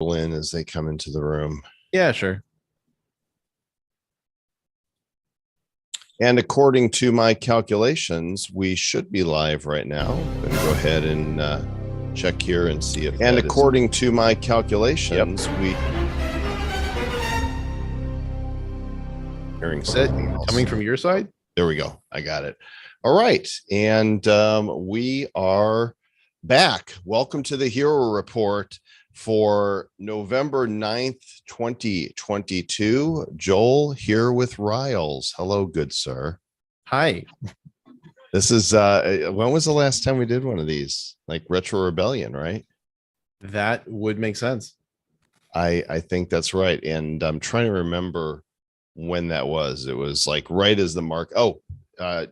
in as they come into the room. Yeah, sure. And according to my calculations, we should be live right now. I'm going to go ahead and check here and see if. And according to my calculations, we. Hearing coming from your side. There we go. I got it. All right, and we are back. Welcome to the Hero Report for November 9th, 2022. Joel here with Riles. Hello, good sir. Hi. This is when was the last time we did one of these? Like Retro Rebellion, right? That would make sense. I think that's right. And I'm trying to remember when that was. It was like right as the mark.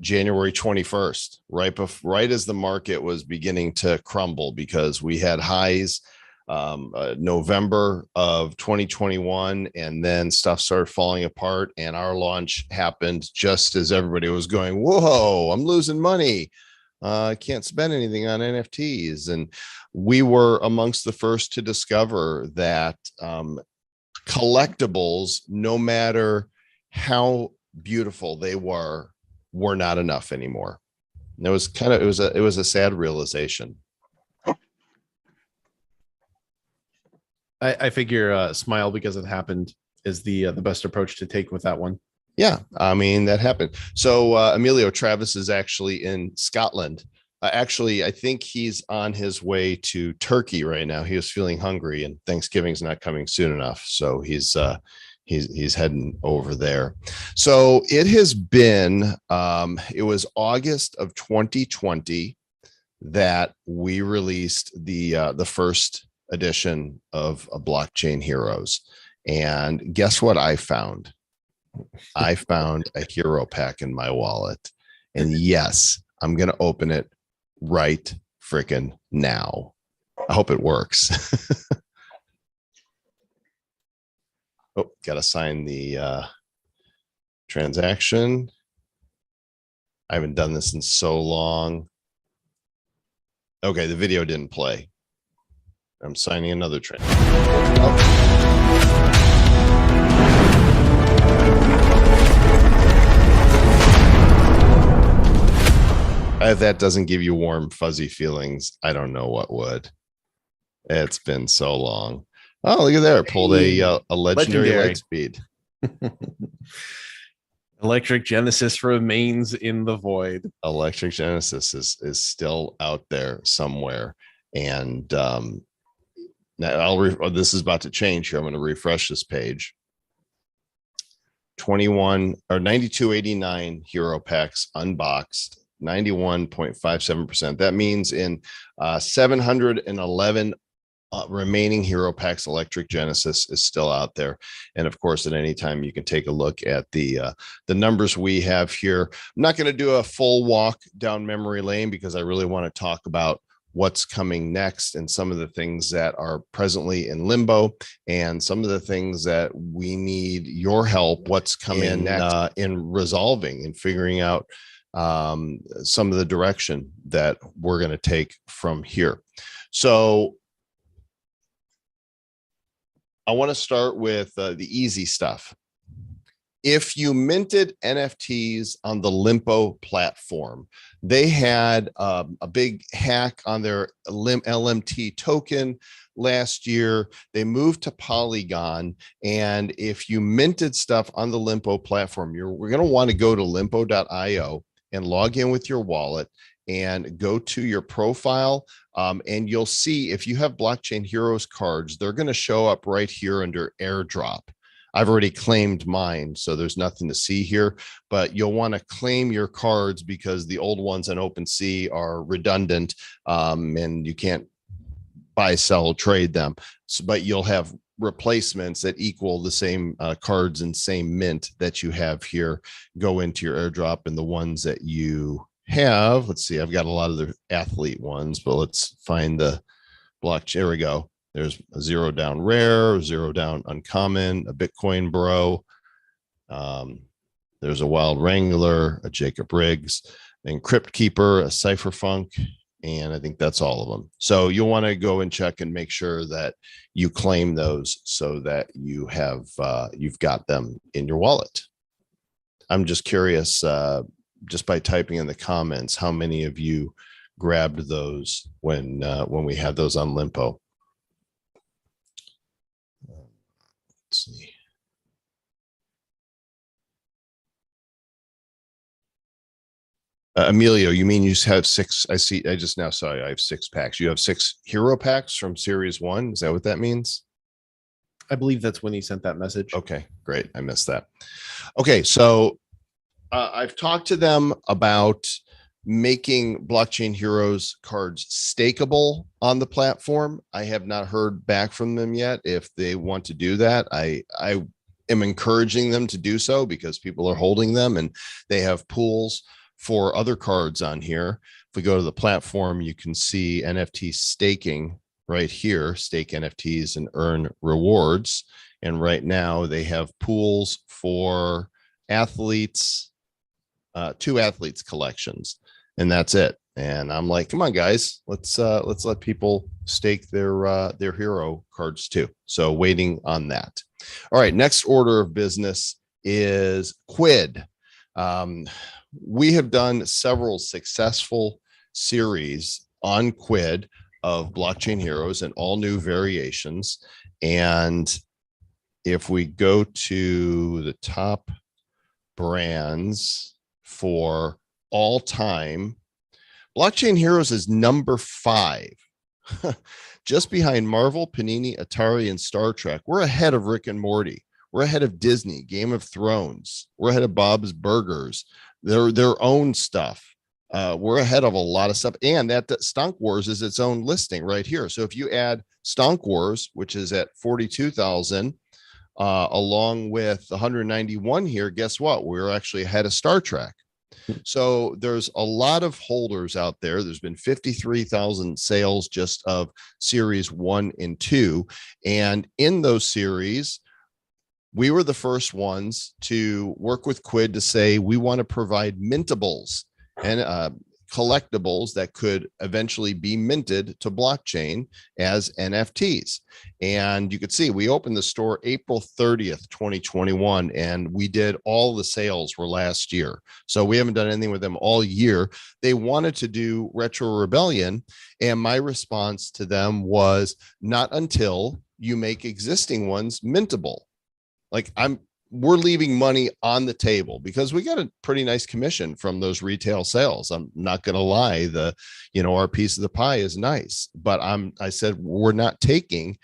January 21st, right as the market was beginning to crumble, because we had highs November of 2021, and then stuff started falling apart, and our launch happened just as everybody was going, whoa, I'm losing money. I can't spend anything on NFTs. And we were amongst the first to discover that collectibles, no matter how beautiful they were not enough anymore. And it was a sad realization. I figure smile because it happened is the best approach to take with that one. Yeah, I mean, that happened. So Emilio Travis is actually in Scotland. Actually, I think he's on his way to Turkey right now. He was feeling hungry, and Thanksgiving's not coming soon enough, so he's heading over there. So it has been it was August of 2020 that we released the first edition of Blockchain Heroes. And guess what I found? I found a hero pack in my wallet. And yes, I'm going to open it right freaking now. I hope it works. Oh, got to sign the transaction. I haven't done this in so long. Okay, the video didn't play. I'm signing another transaction. If that doesn't give you warm, fuzzy feelings, I don't know what would. It's been so long. Oh, look at there. Pulled a legendary light speed. Electric Genesis remains in the void. Electric Genesis is still out there somewhere. And now this is about to change here. I'm going to refresh this page. 92.89 hero packs unboxed, 91.57%. That means in 711 remaining hero packs, Electric Genesis is still out there. And of course, at any time you can take a look at the numbers we have here. I'm not going to do a full walk down memory lane because I really want to talk about what's coming next and some of the things that are presently in limbo and some of the things that we need your help. What's coming next in resolving and figuring out some of the direction that we're going to take from here. So I want to start with the easy stuff. If you minted NFTs on the Limpo platform, they had a big hack on their LMT token last year. They moved to Polygon. And if you minted stuff on the Limpo platform, we're going to want to go to limpo.io and log in with your wallet and go to your profile. And you'll see if you have Blockchain Heroes cards, they're going to show up right here under airdrop. I've already claimed mine, so there's nothing to see here, but you'll want to claim your cards because the old ones on OpenSea are redundant, and you can't buy, sell, trade them. So, but you'll have replacements that equal the same cards and same mint that you have here go into your airdrop. And the ones that you have, let's see, I've got a lot of the athlete ones, but let's find the blockchain. There we go. There's a zero down rare, zero down uncommon, a Bitcoin bro. There's a wild wrangler, a Jacob Riggs, an Crypt Keeper, a Cypherpunk, And I think that's all of them. So you'll want to go and check and make sure that you claim those so that you have you've got them in your wallet. I'm just curious, just by typing in the comments, how many of you grabbed those when we had those on Limpo? Let's see. Emilio, you mean you have 6? I see. I just now saw I have 6 packs. You have 6 hero packs from series 1. Is that what that means? I believe that's when he sent that message. Okay, great. I missed that. Okay, so I've talked to them about making Blockchain Heroes cards stakeable on the platform. I have not heard back from them yet if they want to do that. I am encouraging them to do so because people are holding them and they have pools for other cards on here. If we go to the platform, you can see NFT staking right here, stake NFTs and earn rewards. And right now they have pools for athletes, 2 athletes collections, and that's it. And I'm like, come on, guys, let's let people stake their hero cards too. So waiting on that. All right, next order of business is Quid. We have done several successful series on Quid of Blockchain Heroes and all new variations. And if we go to the top brands for all time, Blockchain Heroes is number 5, just behind Marvel, Panini, Atari, and Star Trek. We're ahead of Rick and Morty. We're ahead of Disney, Game of Thrones. We're ahead of Bob's Burgers, their own stuff. We're ahead of a lot of stuff. And that Stonk Wars is its own listing right here. So if you add Stonk Wars, which is at 42,000, along with 191 here, guess what? We're actually ahead of Star Trek. So there's a lot of holders out there. There's been 53,000 sales just of series 1 and 2. And in those series, we were the first ones to work with Quid to say we want to provide mintables and collectibles that could eventually be minted to blockchain as NFTs. And you could see we opened the store April 30th, 2021, and we did all the sales were last year. So we haven't done anything with them all year. They wanted to do Retro Rebellion, and my response to them was not until you make existing ones mintable. Like we're leaving money on the table because we got a pretty nice commission from those retail sales. I'm not going to lie. Our piece of the pie is nice, but I said, we're not taking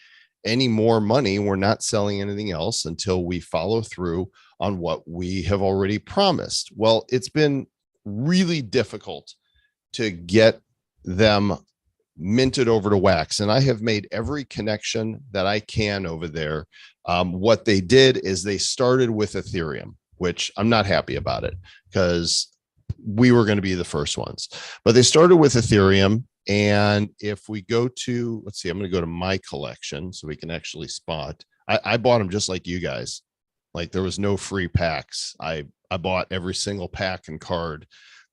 any more money. We're not selling anything else until we follow through on what we have already promised. Well, it's been really difficult to get them minted over to Wax, and I have made every connection that I can over there. What they did is they started with Ethereum, which I'm not happy about it because we were going to be the first ones, but they started with Ethereum. And if we go to, let's see, I'm going to go to my collection so we can actually spot. I bought them just like you guys. Like there was no free packs. I bought every single pack and card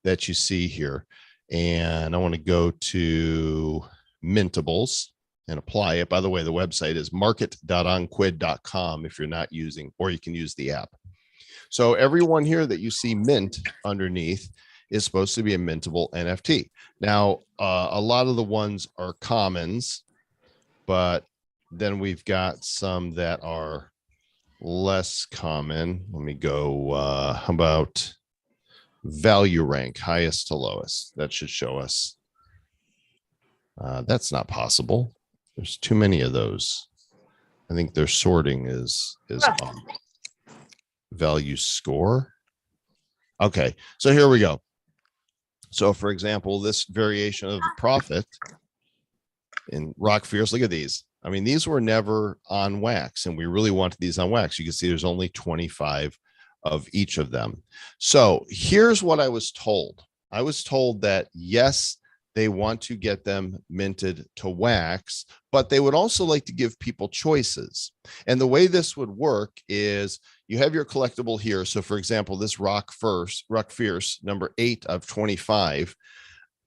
that you see here. And I want to go to mintables and apply it. By the way, the website is market.onquid.com if you're not using, or you can use the app. So everyone here that you see mint underneath is supposed to be a mintable NFT. Now, a lot of the ones are commons, but then we've got some that are less common. Let me go, how about value rank, highest to lowest? That should show us. That's not possible. There's too many of those. I think their sorting is value score. Okay, so here we go. So for example, this variation of the Prophet in Rock Fierce, look at these. I mean, these were never on Wax, and we really wanted these on Wax. You can see there's only 25 of each of them. So here's what I was told. I was told that yes, they want to get them minted to Wax, but they would also like to give people choices. And the way this would work is you have your collectible here. So for example, this Rock Fierce number 8 of 25.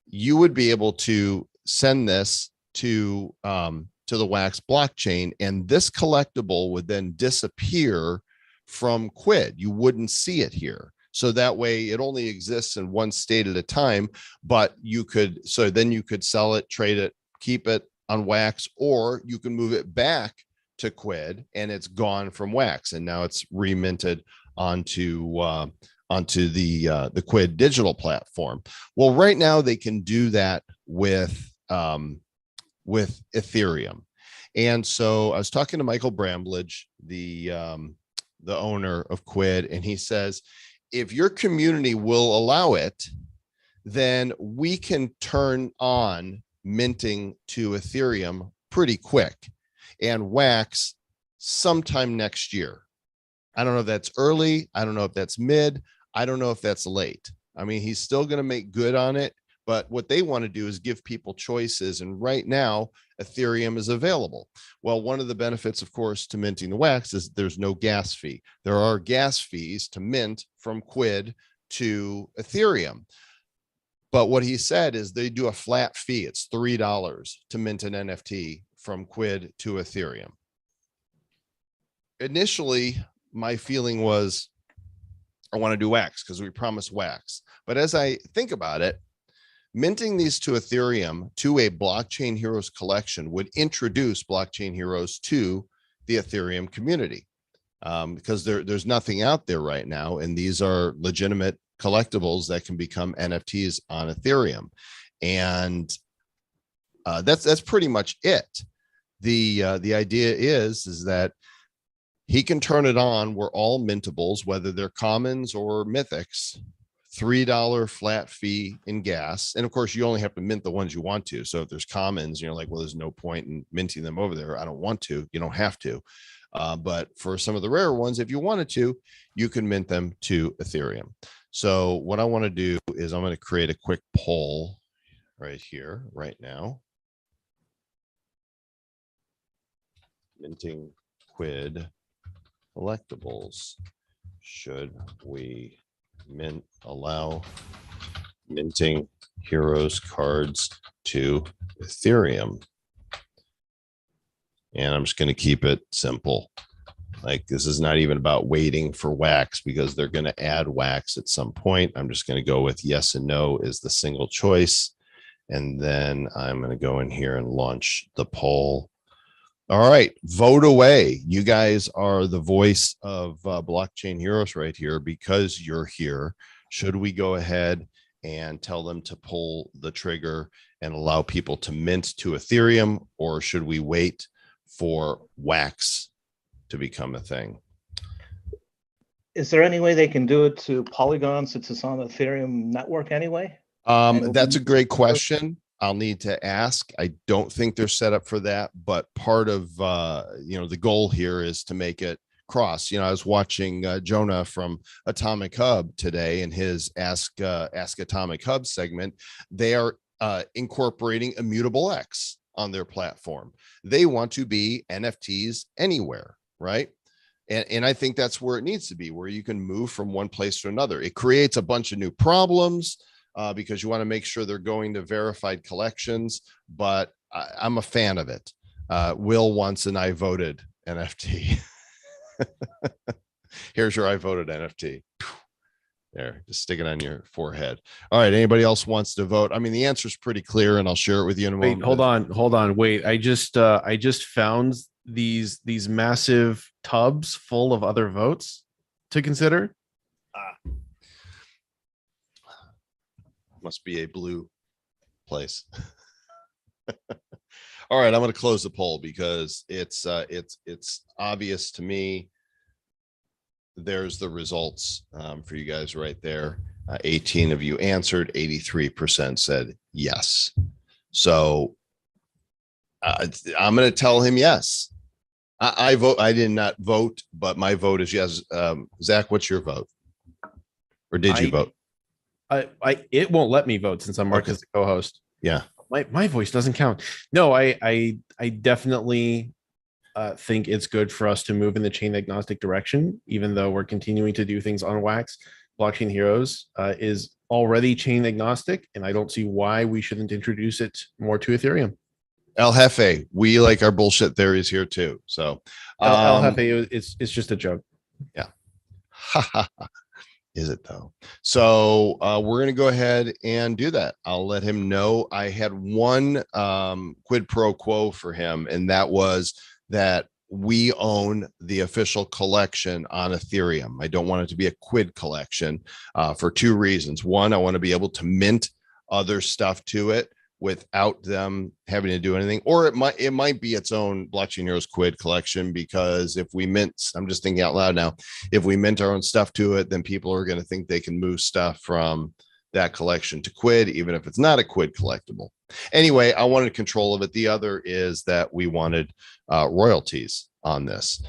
you would be able to send this to the Wax blockchain, and this collectible would then disappear from Quid. You wouldn't see it here. So that way it only exists in one state at a time, but then you could sell it, trade it, keep it on Wax, or you can move it back to Quid and it's gone from Wax and now it's reminted onto the Quid digital platform. Well, right now they can do that with Ethereum. And so I was talking to Michael Bramblage, the owner of Quid, and he says, if your community will allow it, then we can turn on minting to Ethereum pretty quick and Wax sometime next year. I don't know if that's early. I don't know if that's mid. I don't know if that's late. I mean, he's still going to make good on it, but what they want to do is give people choices. And right now, Ethereum is available. Well, one of the benefits, of course, to minting the Wax is there's no gas fee. There are gas fees to mint from Quid to Ethereum. But what he said is they do a flat fee. It's $3 to mint an NFT from Quid to Ethereum. Initially, my feeling was I want to do Wax because we promised Wax. But as I think about it, minting these to Ethereum to a Blockchain Heroes collection would introduce Blockchain Heroes to the Ethereum community because there's nothing out there right now. And these are legitimate collectibles that can become NFTs on Ethereum. And that's pretty much it. The idea is that he can turn it on where all mintables, whether they're commons or mythics, $3 flat fee in gas. And of course, you only have to mint the ones you want to. So if there's commons, you're like, well, there's no point in minting them over there. I don't want to. You don't have to. But for some of the rare ones, if you wanted to, you can mint them to Ethereum. So what I want to do is I'm going to create a quick poll right here, right now. Minting Quid collectibles. Should we allow minting Heroes cards to Ethereum? And I'm just going to keep it simple. Like, this is not even about waiting for Wax because they're going to add Wax at some point. I'm just going to go with yes and no is the single choice. And then I'm going to go in here and launch the poll. All right, vote away. You guys are the voice of Blockchain Heroes right here because you're here. Should we go ahead and tell them to pull the trigger and allow people to mint to Ethereum, or should we wait for Wax to become a thing? Is there any way they can do it to Polygon since it's on the Ethereum network anyway? That's a great question. I'll need to ask. I don't think they're set up for that, but part of the goal here is to make it cross. I was watching Jonah from Atomic Hub today in his Ask Atomic Hub segment. They are incorporating Immutable X on their platform. They want to be NFTs anywhere, right? And I think that's where it needs to be, where you can move from one place to another. It creates a bunch of new problems because you want to make sure they're going to verified collections, but I'm a fan of it. Will wants an I voted NFT. Here's your I voted NFT. There, just stick it on your forehead. All right. Anybody else wants to vote? I mean, the answer is pretty clear, and I'll share it with you in a moment. Wait, hold on. Wait, I just found these massive tubs full of other votes to consider. Must be a blue place. All right, I'm going to close the poll because it's obvious to me. There's the results for you guys right there. 18 of you answered, 83% said yes. So I'm going to tell him yes. I vote. I did not vote, but my vote is yes. Zach, what's your vote? Or did you vote? It won't let me vote since I'm marked as the co-host. Yeah. My voice doesn't count. No, I definitely think it's good for us to move in the chain agnostic direction, even though we're continuing to do things on Wax. Blockchain Heroes is already chain agnostic, and I don't see why we shouldn't introduce it more to Ethereum. El Jefe, we like our bullshit theories here too. So El Jefe it's just a joke. Yeah. Is it though? So we're going to go ahead and do that. I'll let him know. I had one quid pro quo for him, and that was that we own the official collection on Ethereum. I don't want it to be a quid collection for two reasons. One, I want to be able to mint other stuff to it without them having to do anything, or it might be its own Blockchain Heroes quid collection, because if we mint, I'm just thinking out loud now, if we mint our own stuff to it, then people are going to think they can move stuff from that collection to quid, even if it's not a quid collectible. Anyway, I wanted control of it. The other is that we wanted royalties on this.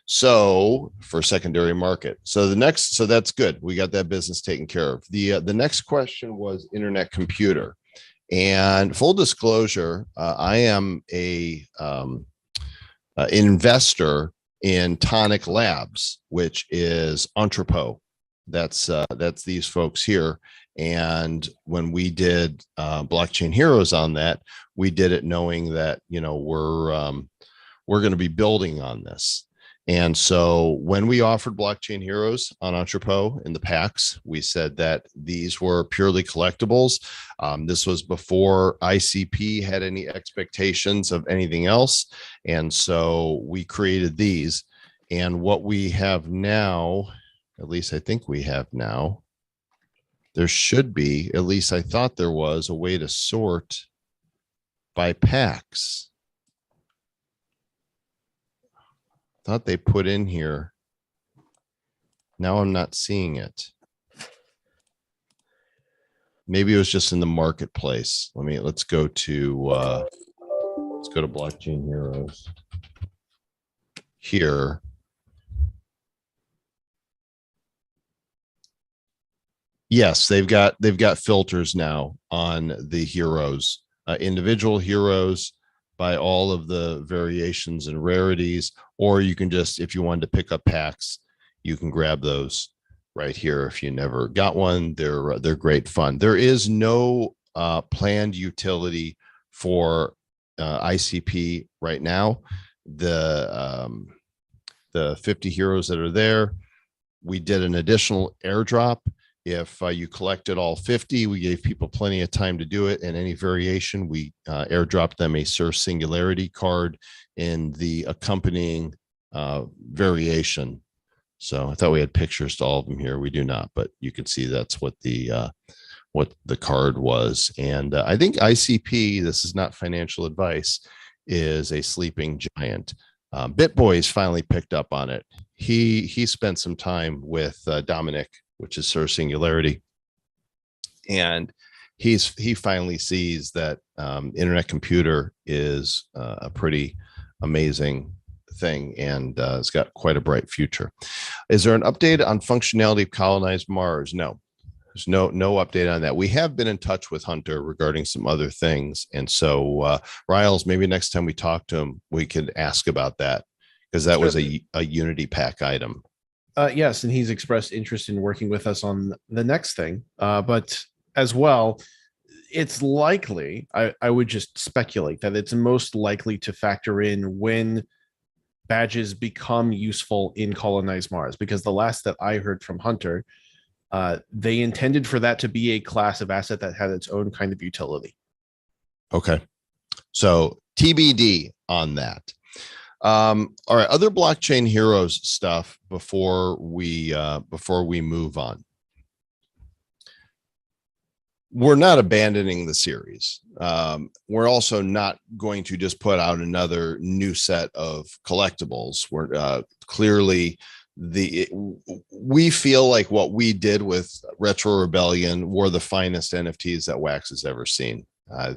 So for secondary market. So that's good. We got that business taken care of. The next question was internet computer. And full disclosure, I am a investor in Tonic Labs, which is Entrepot. That's these folks here. And when we did Blockchain Heroes on that, we did it knowing that we're going to be building on this. And so when we offered Blockchain Heroes on Entrepot in the packs, we said that these were purely collectibles. This was before ICP had any expectations of anything else. And so we created these. And what we have now, at least I think we have now, there should be, at least I thought there was, a way to sort by packs. Thought they put in here. Now I'm not seeing it. Maybe it was just in the marketplace. Let's go to Blockchain Heroes here. Yes, they've got filters now on the heroes, individual heroes by all of the variations and rarities, or you can just, if you wanted to pick up packs, you can grab those right here. If you never got one, they're great fun. There is no planned utility for ICP right now. The 50 heroes that are there, we did an additional airdrop. If you collected all 50, we gave people plenty of time to do it. And any variation, we airdropped them a Sur Singularity card in the accompanying variation. So I thought we had pictures to all of them here. We do not, but you can see that's what the card was. And I think ICP, this is not financial advice, is a sleeping giant. BitBoy's finally picked up on it. He spent some time with Dominic, which is Sur Singularity, and he finally sees that internet computer is a pretty amazing thing, and it's got quite a bright future. Is there an update on functionality of colonized Mars? No, there's no update on that. We have been in touch with Hunter regarding some other things, and so Riles, maybe next time we talk to him, we could ask about that, because that was a Unity pack item. Yes, and he's expressed interest in working with us on the next thing. But as well, it's likely, I would just speculate that it's most likely to factor in when badges become useful in colonized Mars, because the last that I heard from Hunter, they intended for that to be a class of asset that had its own kind of utility. Okay. So TBD on that. All right, other Blockchain Heroes stuff before we move on. We're not abandoning the series. We're also not going to just put out another new set of collectibles. We're clearly we feel like what we did with Retro Rebellion were the finest NFTs that Wax has ever seen.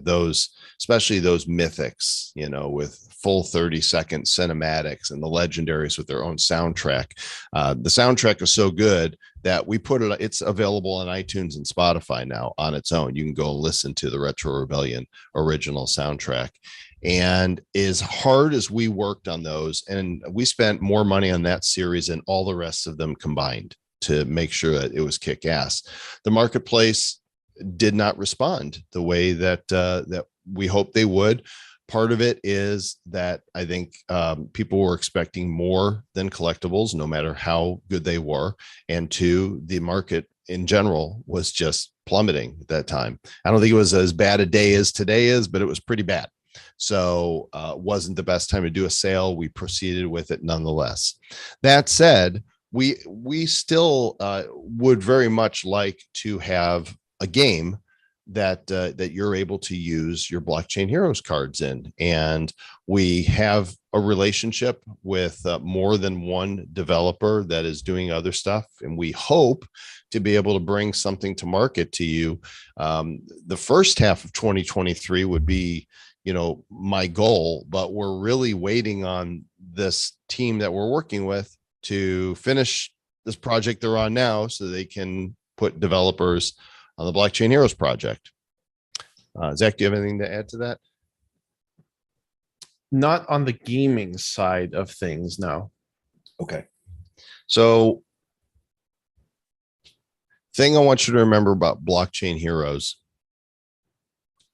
Those, especially those mythics, with full 30-second cinematics, and the legendaries with their own soundtrack. The soundtrack is so good that we put it, it's available on iTunes and Spotify now on its own. You can go and listen to the Retro Rebellion original soundtrack. And as hard as we worked on those, and we spent more money on that series than all the rest of them combined to make sure that it was kick ass. The marketplace did not respond the way that that we hoped they would. Part of it is that I think people were expecting more than collectibles, no matter how good they were. And two, the market in general was just plummeting at that time. I don't think it was as bad a day as today is, but it was pretty bad. So wasn't the best time to do a sale. We proceeded with it nonetheless. That said, we still would very much like to have a game that that you're able to use your Blockchain Heroes cards in, and we have a relationship with more than one developer that is doing other stuff, and we hope to be able to bring something to market to you. The first half of 2023 would be, you know, my goal, but we're really waiting on this team that we're working with to finish this project they're on now so they can put developers on the Blockchain Heroes project. Zach, do you have anything to add to that? Not on the gaming side of things, no. Okay. So thing I want you to remember about Blockchain Heroes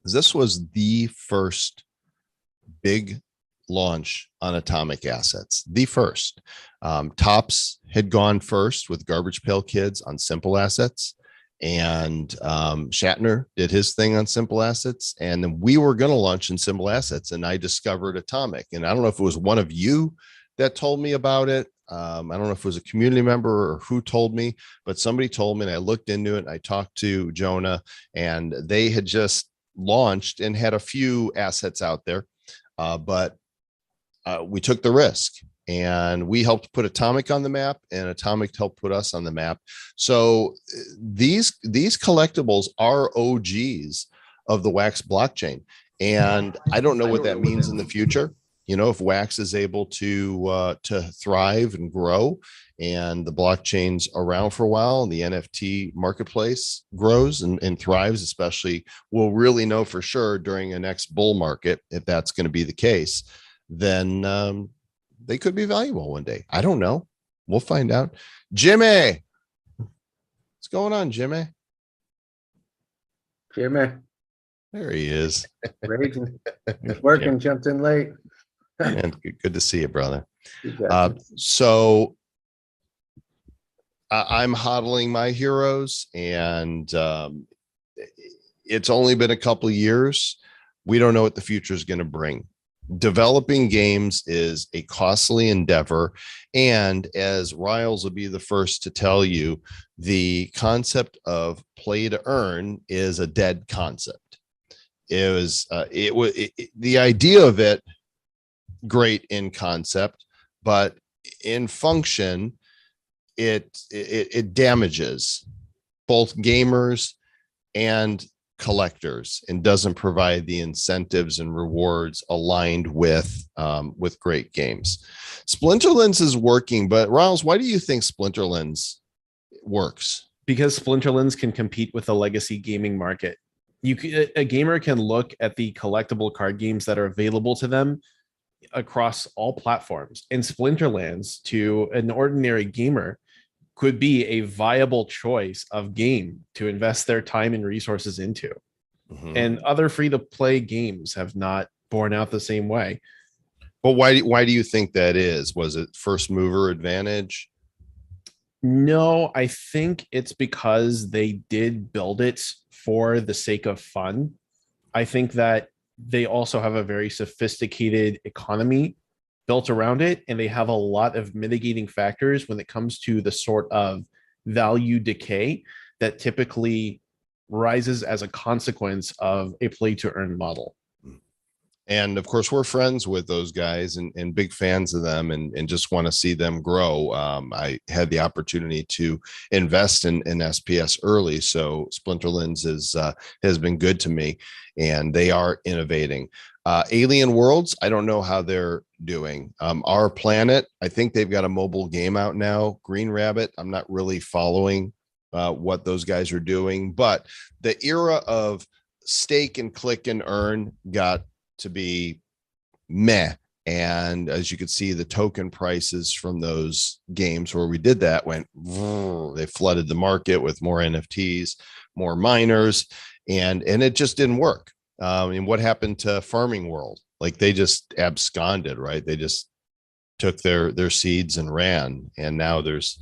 is this was the first big launch on Atomic Assets. The first. Tops had gone first with Garbage Pail Kids on Simple Assets, and Shatner did his thing on Simple Assets, and then we were going to launch in Simple Assets, and I discovered Atomic. And I don't know if it was one of you that told me about it. I don't know if it was a community member or who told me, but somebody told me, and I looked into it, and I talked to Jonah, and they had just launched and had a few assets out there, but we took the risk. And we helped put Atomic on the map, and Atomic helped put us on the map. So these collectibles are OGs of the Wax blockchain. And I don't know what that means in the future. You know, if Wax is able to thrive and grow, and the blockchain's around for a while, and the NFT marketplace grows and thrives, especially, we'll really know for sure during a next bull market if that's going to be the case. Then they could be valuable one day. I don't know. We'll find out. Jimmy, what's going on, Jimmy? Jimmy, there he is. raging. He's working. Yeah. Jumped in late. And good to see you, brother. You So I'm hodling my heroes, and it's only been a couple of years. We don't know what the future is going to bring. Developing games is a costly endeavor, and as Riles will be the first to tell you, the concept of play to earn is a dead concept. The idea of it great in concept, but in function it damages both gamers and collectors, and doesn't provide the incentives and rewards aligned with great games. Splinterlands is working, but Riles, why do you think Splinterlands works? Because Splinterlands can compete with the legacy gaming market. A gamer can look at the collectible card games that are available to them across all platforms, and Splinterlands to an ordinary gamer could be a viable choice of game to invest their time and resources into. Mm-hmm. And other free-to-play games have not borne out the same way. But why do you think that is? Was it first mover advantage? No, I think it's because they did build it for the sake of fun. I think that they also have a very sophisticated economy built around it, and they have a lot of mitigating factors when it comes to the sort of value decay that typically rises as a consequence of a play to earn model. And of course, we're friends with those guys and big fans of them, and just want to see them grow. I had the opportunity to invest in SPS early, so Splinterlands has been good to me, and they are innovating. Alien Worlds, I don't know how they're doing. Our Planet, I think they've got a mobile game out now. Green Rabbit, I'm not really following what those guys are doing, but the era of stake and click and earn got to be meh, And as you could see, the token prices from those games where we did that went, they flooded the market with more NFTs, more miners, and it just didn't work. And what happened to Farming World? Like they just absconded, right? They just took their seeds and ran. And now there's,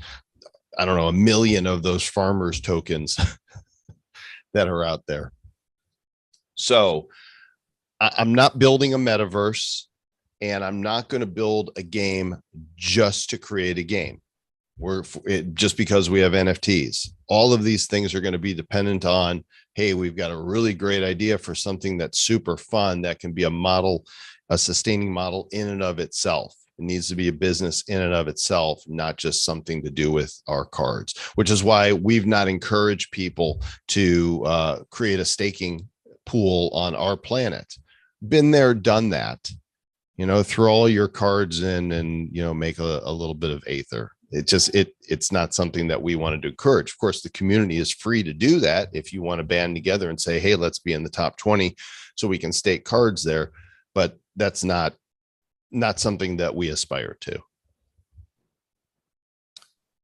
I don't know, 1 million of those farmers tokens that are out there. So I'm not building a metaverse, and I'm not going to build a game just to create a game. Just because we have NFTs. All of these things are going to be dependent on, hey, we've got a really great idea for something that's super fun that can be a model, a sustaining model in and of itself. It needs to be a business in and of itself, not just something to do with our cards, which is why we've not encouraged people to create a staking pool on our planet. Been there, done that. Throw all your cards in and, make a little bit of Aether. It's not something that we wanted to encourage. Of course, the community is free to do that. If you want to band together and say, hey, let's be in the top 20 so we can stake cards there. But that's not something that we aspire to.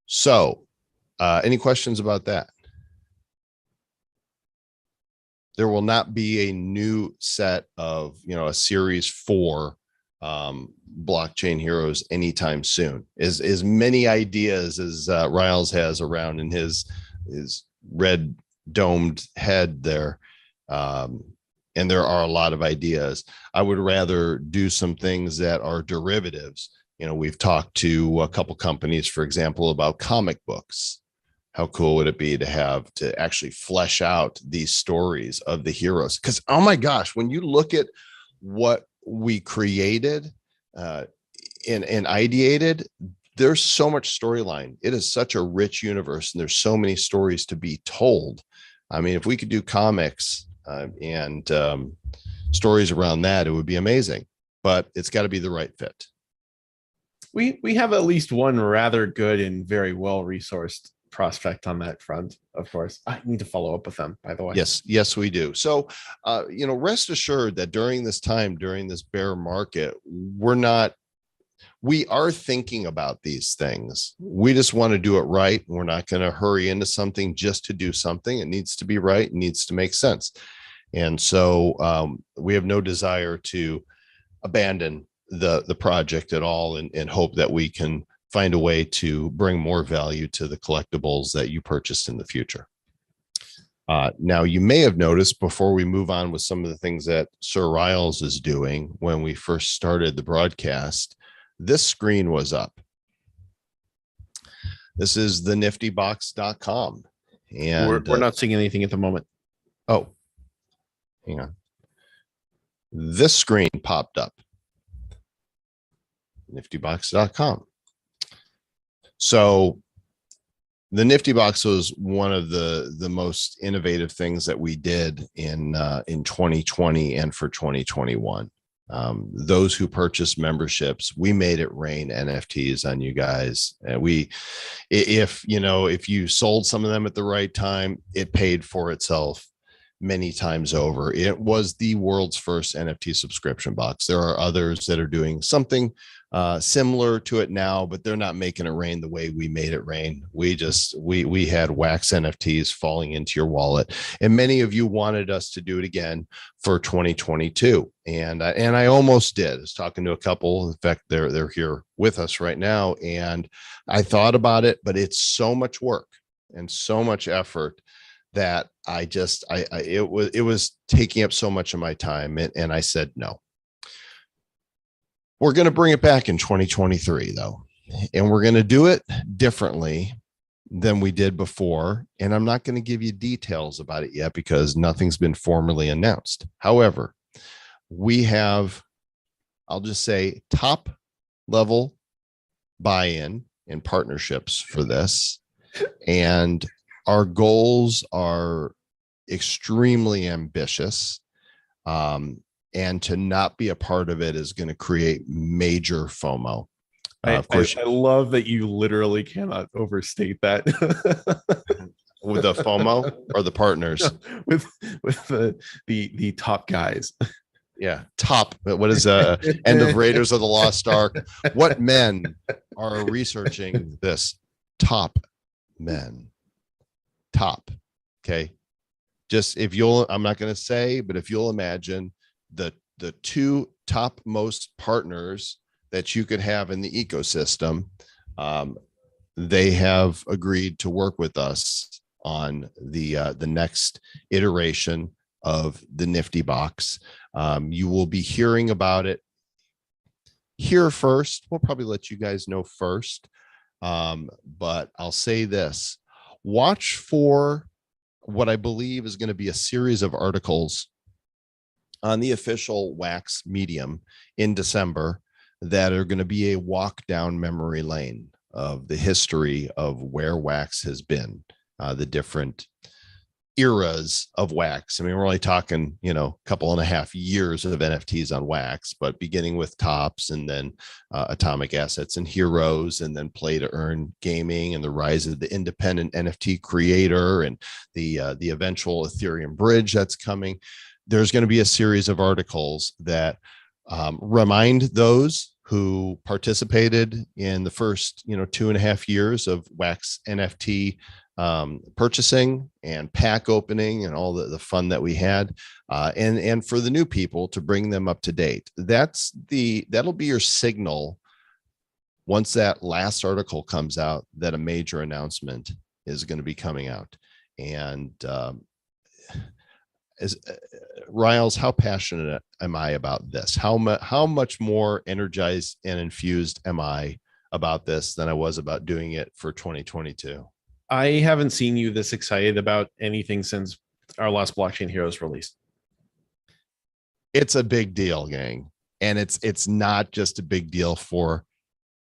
So any questions about that? There will not be a new set of, a series 4 blockchain heroes anytime soon. As many ideas as Riles has around in his red domed head there, and there are a lot of ideas. I would rather do some things that are derivatives. We've talked to a couple companies, for example, about comic books. How cool would it be to actually flesh out these stories of the heroes? Because, oh my gosh, when you look at what we created and ideated, there's so much storyline. It is such a rich universe, and there's so many stories to be told. I mean, if we could do comics and stories around that, it would be amazing, but it's got to be the right fit. We have at least one rather good and very well resourced prospect on that front. Of course, I need to follow up with them, by the way. Yes, we do. So, rest assured that during this bear market, we are thinking about these things. We just want to do it right. We're not going to hurry into something just to do something. It needs to be right. It needs to make sense. And so we have no desire to abandon the project at all and hope that we can find a way to bring more value to the collectibles that you purchased in the future. Now, you may have noticed before we move on with some of the things that Sir Riles is doing, when we first started the broadcast, this screen was up. This is the niftybox.com. And we're not seeing anything at the moment. Oh, hang on. This screen popped up. Niftybox.com. So the Nifty Box was one of the most innovative things that we did in 2020 and for 2021. Those who purchased memberships, we made it rain NFTs on you guys. If you sold some of them at the right time, it paid for itself many times over. It was the world's first NFT subscription box. There are others that are doing something similar to it now, but they're not making it rain the way we made it rain. We had wax NFTs falling into your wallet, and many of you wanted us to do it again for 2022. And I almost did. I was talking to a couple. In fact, they're here with us right now. And I thought about it, but it's so much work and so much effort that it was taking up so much of my time. And I said, no. We're going to bring it back in 2023, though, and we're going to do it differently than we did before. And I'm not going to give you details about it yet because nothing's been formally announced. However, we have, I'll just say, top level buy-in and partnerships for this. And our goals are extremely ambitious. And to not be a part of it is going to create major FOMO. Of course, I love that you literally cannot overstate that. With the FOMO or the partners? With the top guys. Yeah. Top. What is end of Raiders of the Lost Ark? What men are researching this? Top men. Top. Okay. Just if you'll, I'm not going to say, but if you'll imagine the two topmost partners that you could have in the ecosystem, they have agreed to work with us on the next iteration of the Nifty Box. You will be hearing about it here first. We'll probably let you guys know first. But I'll say this: watch for what I believe is going to be a series of articles on the official Wax Medium in December that are going to be a walk down memory lane of the history of where Wax has been, the different eras of Wax. I mean, we're only talking, a couple and a half years of NFTs on Wax, but beginning with Tops and then Atomic Assets and Heroes, and then Play to Earn Gaming and the rise of the independent NFT creator and the eventual Ethereum bridge that's coming. There's going to be a series of articles that remind those who participated in the first, 2.5 years of Wax NFT purchasing and pack opening and all the fun that we had, and for the new people to bring them up to date. That'll be your signal once that last article comes out that a major announcement is going to be coming out. And Riles, how passionate am I about this? How much more energized and infused am I about this than I was about doing it for 2022? I haven't seen you this excited about anything since our last Blockchain Heroes release. It's a big deal, gang. And it's not just a big deal for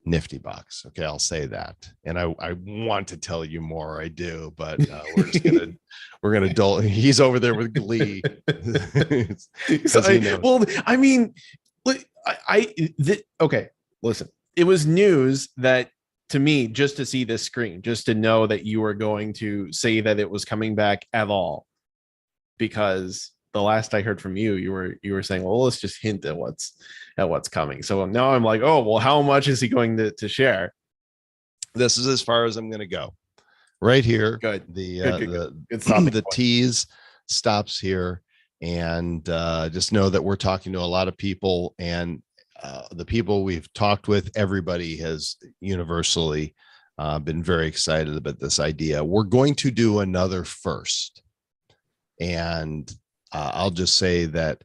Nifty Box. Okay, I'll say that. And I want to tell you more. I do, but we're gonna dull. He's over there with glee. Okay, listen. It was news that, to me, just to see this screen, just to know that you were going to say that it was coming back at all, because the last I heard from you, you were saying, well, let's just hint at what's coming. So now I'm like, oh, well, how much is he going to share? This is as far as I'm going to go. Right here. Good. The tease stops here, and just know that we're talking to a lot of people, and the people we've talked with, everybody has universally been very excited about this idea. We're going to do another first, and I'll just say that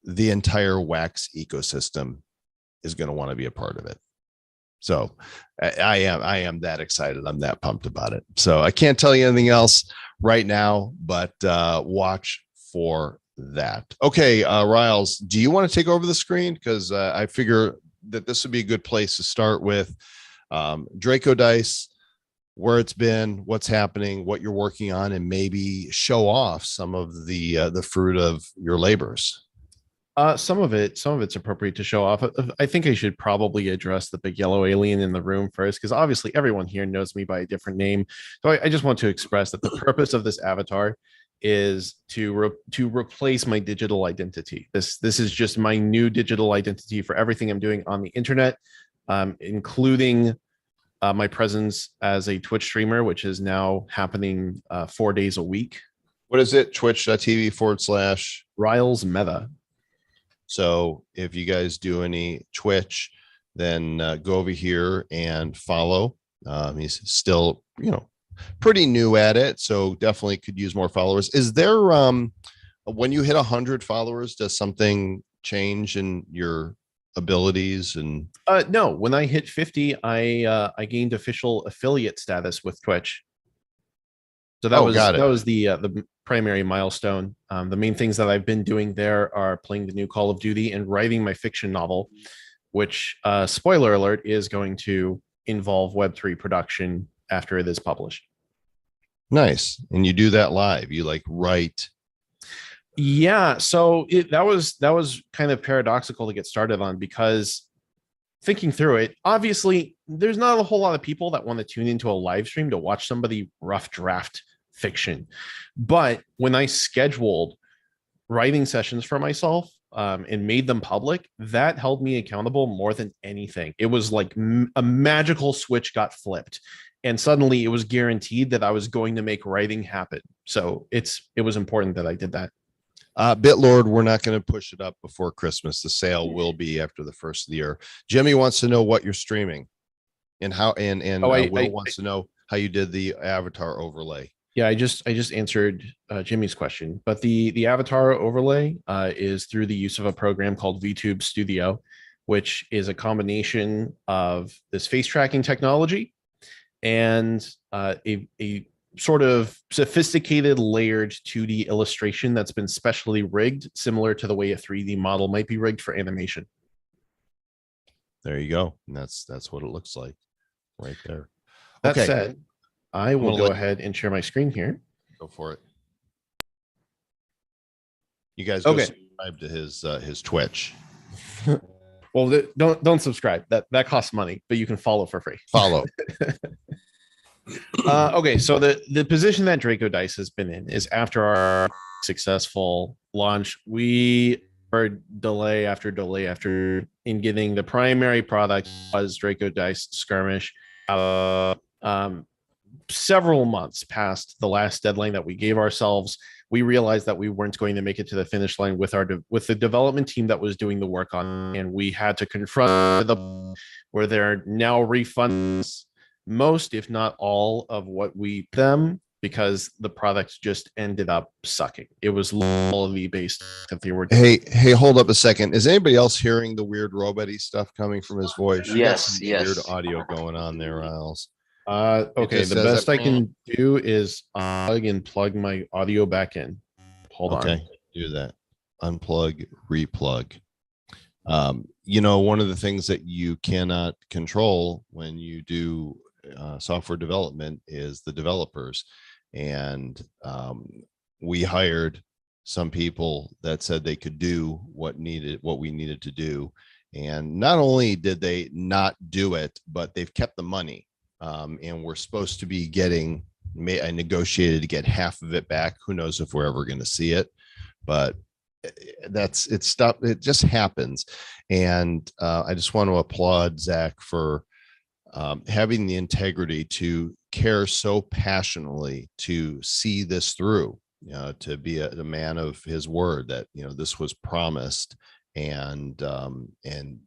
the entire Wax ecosystem is going to want to be a part of it. So I am that excited. I'm that pumped about it. So I can't tell you anything else right now, but watch for that. Okay, Riles, do you want to take over the screen? Because I figure that this would be a good place to start with Draco Dice, where it's been, what's happening, what you're working on, and maybe show off some of the fruit of your labors. Some of it's appropriate to show off. I think I should probably address the big yellow alien in the room first, because obviously everyone here knows me by a different name. So I just want to express that the purpose of this avatar is to replace my digital identity. This is just my new digital identity for everything I'm doing on the internet, including my presence as a Twitch streamer, which is now happening 4 days a week. What is it? Twitch.tv/ Riles Meta. So if you guys do any Twitch, then go over here and follow. He's still, pretty new at it, so definitely could use more followers. Is there, when you hit 100 followers, does something change in your abilities? And no, when I hit 50, I gained official affiliate status with Twitch. So that was the primary milestone. The main things that I've been doing there are playing the new Call of Duty and writing my fiction novel, which, spoiler alert, is going to involve Web3 production after it is published. Nice. And you do that live? You write? Yeah. So that was kind of paradoxical to get started on, because thinking through it, obviously there's not a whole lot of people that want to tune into a live stream to watch somebody rough draft fiction. But when I scheduled writing sessions for myself, and made them public, that held me accountable more than anything. It was like a magical switch got flipped, and suddenly it was guaranteed that I was going to make writing happen. So it was important that I did that. BitLord, we're not going to push it up before Christmas. The sale will be after the first of the year. Jimmy wants to know what you're streaming and how, and Will wants to know how you did the avatar overlay. Yeah, I just answered Jimmy's question, but the avatar overlay is through the use of a program called VTube Studio, which is a combination of this face tracking technology and a sort of sophisticated layered 2D illustration that's been specially rigged, similar to the way a 3D model might be rigged for animation. There you go. And that's what it looks like right there. That said, I will go ahead and share my screen here. Go for it. You guys go subscribe to his Twitch. Well, don't subscribe. That costs money, but you can follow for free. Follow. Okay, so the position that Draco Dice has been in is after our successful launch, we are delay after in getting the primary product was Draco Dice Skirmish. Several months past the last deadline that we gave ourselves, we realized that we weren't going to make it to the finish line with the development team that was doing the work on, and we had to confront where they're now refunds most, if not all, of what we them because the product just ended up sucking. It was quality based that they were. Hey, hold up a second. Is anybody else hearing the weird robot-y stuff coming from his voice? Yes. Weird audio going on there, Riles. Okay, the best I can do is plug my audio back in. Hold on. Okay, do that. Unplug, replug. One of the things that you cannot control when you do software development is the developers. And we hired some people that said they could do what we needed to do. And not only did they not do it, but they've kept the money. And we're supposed to be I negotiated to get half of it back. Who knows if we're ever going to see it, but it just happens. And I just want to applaud Zach for having the integrity to care so passionately to see this through, to be a man of his word that, this was promised. And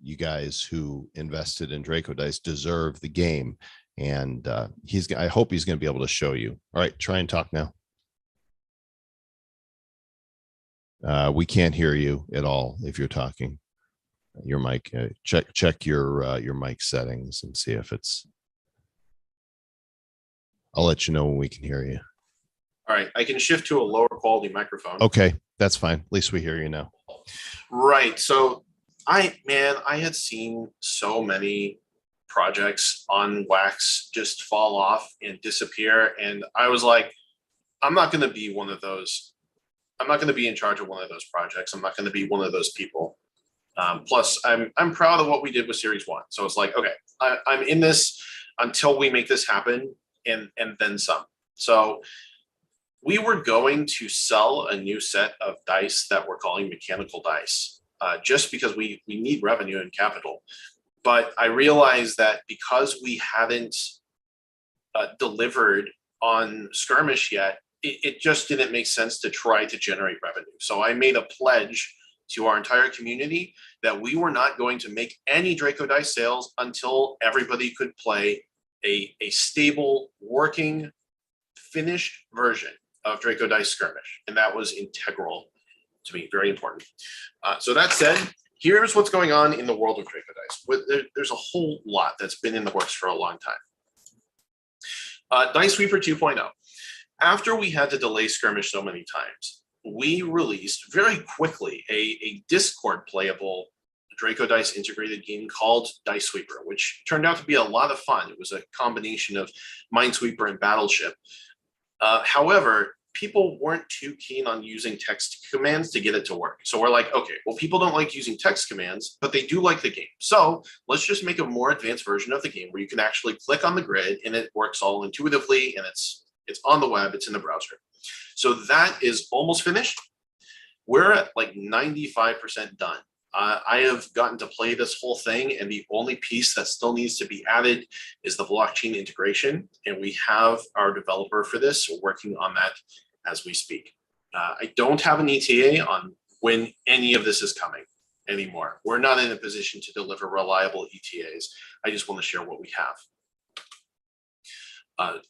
you guys who invested in Draco Dice deserve the game. And I hope he's going to be able to show you. All right, try and talk now. We can't hear you at all if you're talking. Your mic, check your mic settings and see if it's. I'll let you know when we can hear you. All right, I can shift to a lower quality microphone. Okay, that's fine. At least we hear you now. Right. So I had seen so many projects on wax just fall off and disappear, and I was like, I'm not going to be one of those. I'm not going to be in charge of one of those projects. I'm not going to be one of those people. Plus, I'm proud of what we did with Series 1. So it's like, okay, I'm in this until we make this happen, and then some. So we were going to sell a new set of dice that we're calling mechanical dice, just because we need revenue and capital. But I realized that because we hadn't delivered on Skirmish yet, it just didn't make sense to try to generate revenue. So I made a pledge to our entire community that we were not going to make any Draco Dice sales until everybody could play a stable, working, finished version of Draco Dice Skirmish. And that was integral to me, very important. So that said, here's what's going on in the world of Draco Dice. There's a whole lot that's been in the works for a long time. Dice Sweeper 2.0. After we had to delay Skirmish so many times, we released very quickly a Discord playable Draco Dice integrated game called Dice Sweeper, which turned out to be a lot of fun. It was a combination of Minesweeper and Battleship. However, people weren't too keen on using text commands to get it to work. So we're like, okay, well, people don't like using text commands, but they do like the game. So let's just make a more advanced version of the game where you can actually click on the grid and it works all intuitively, and it's on the web, it's in the browser. So that is almost finished. we're at like 95% done. I have gotten to play this whole thing, and the only piece that still needs to be added is the blockchain integration. And we have our developer for this working on that as we speak. I don't have an ETA on when any of this is coming anymore. We're not in a position to deliver reliable ETAs. I just want to share what we have.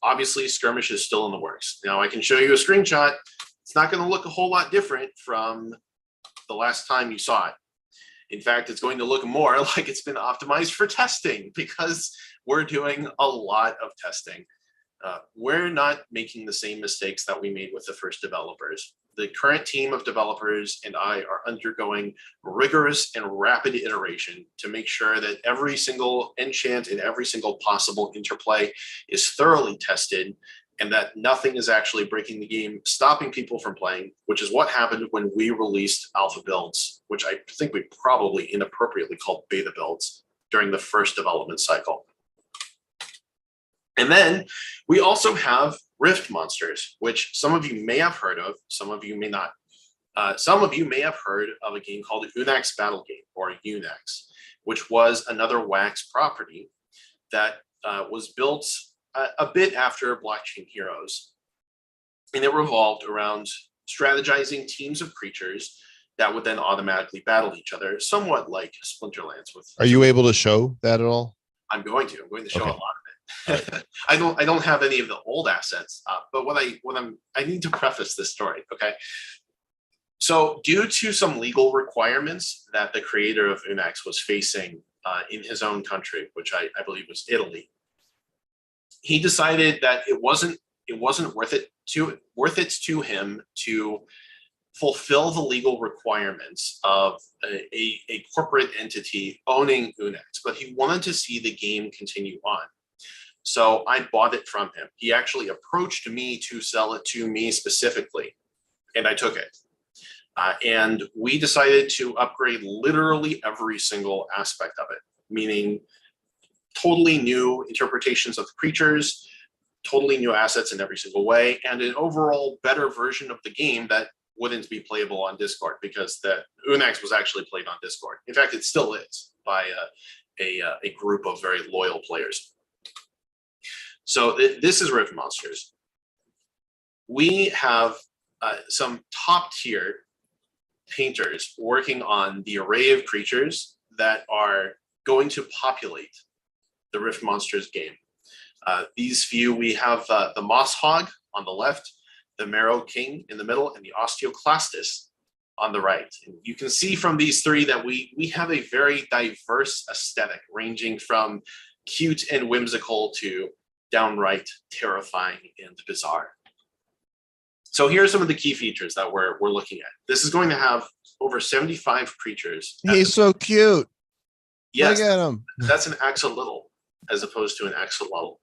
Obviously, Skirmish is still in the works. Now, I can show you a screenshot. It's not going to look a whole lot different from the last time you saw it. In fact, it's going to look more like it's been optimized for testing because we're doing a lot of testing. We're not making the same mistakes that we made with the first developers. The current team of developers and I are undergoing rigorous and rapid iteration to make sure that every single enchant and every single possible interplay is thoroughly tested, and that nothing is actually breaking the game, stopping people from playing, which is what happened when we released alpha builds, which I think we probably inappropriately called beta builds during the first development cycle. And then we also have Rift monsters, which some of you may have heard of, some of you may not. Some of you may have heard of a game called Unax Battle Game, or Unax, which was another Wax property that was built a bit after Blockchain Heroes. And it revolved around strategizing teams of creatures that would then automatically battle each other, somewhat like Splinterlands. Are you able to show that at all? I'm going to show Okay. a lot of it. I don't have any of the old assets, but I need to preface this story, okay? So due to some legal requirements that the creator of Unax was facing in his own country, which I believe was Italy, he decided that it wasn't worth it to him to fulfill the legal requirements of a corporate entity owning Unax, but he wanted to see the game continue on. So I bought it from him. He actually approached me to sell it to me specifically, and I took it. And we decided to upgrade literally every single aspect of it, meaning totally new interpretations of the creatures, totally new assets in every single way, and an overall better version of the game that wouldn't be playable on Discord, because the Unax was actually played on Discord. In fact, it still is by a group of very loyal players. So this is Rift Monsters. We have some top tier painters working on the array of creatures that are going to populate the Rift Monsters game. These few, we have the Moss Hog on the left, the Marrow King in the middle, and the Osteoclastus on the right. And you can see from these three that we have a very diverse aesthetic, ranging from cute and whimsical to downright terrifying and bizarre. So here are some of the key features that we're looking at. This is going to have over 75 creatures. He's so cute. Yes, Look at him. that's an axolotl as opposed to an axolotl.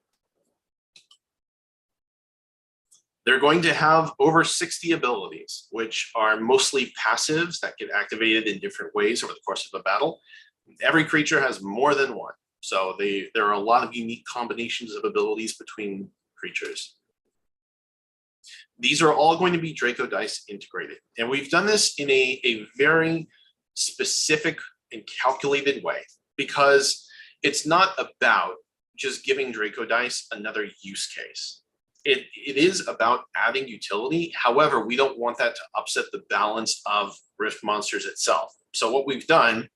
They're going to have over 60 abilities, which are mostly passives that get activated in different ways over the course of a battle. Every creature has more than one. So there are a lot of unique combinations of abilities between creatures. These are all going to be Draco Dice integrated. And we've done this in a very specific and calculated way, because it's not about just giving Draco Dice another use case. It is about adding utility. However, we don't want that to upset the balance of Rift Monsters itself. So what we've done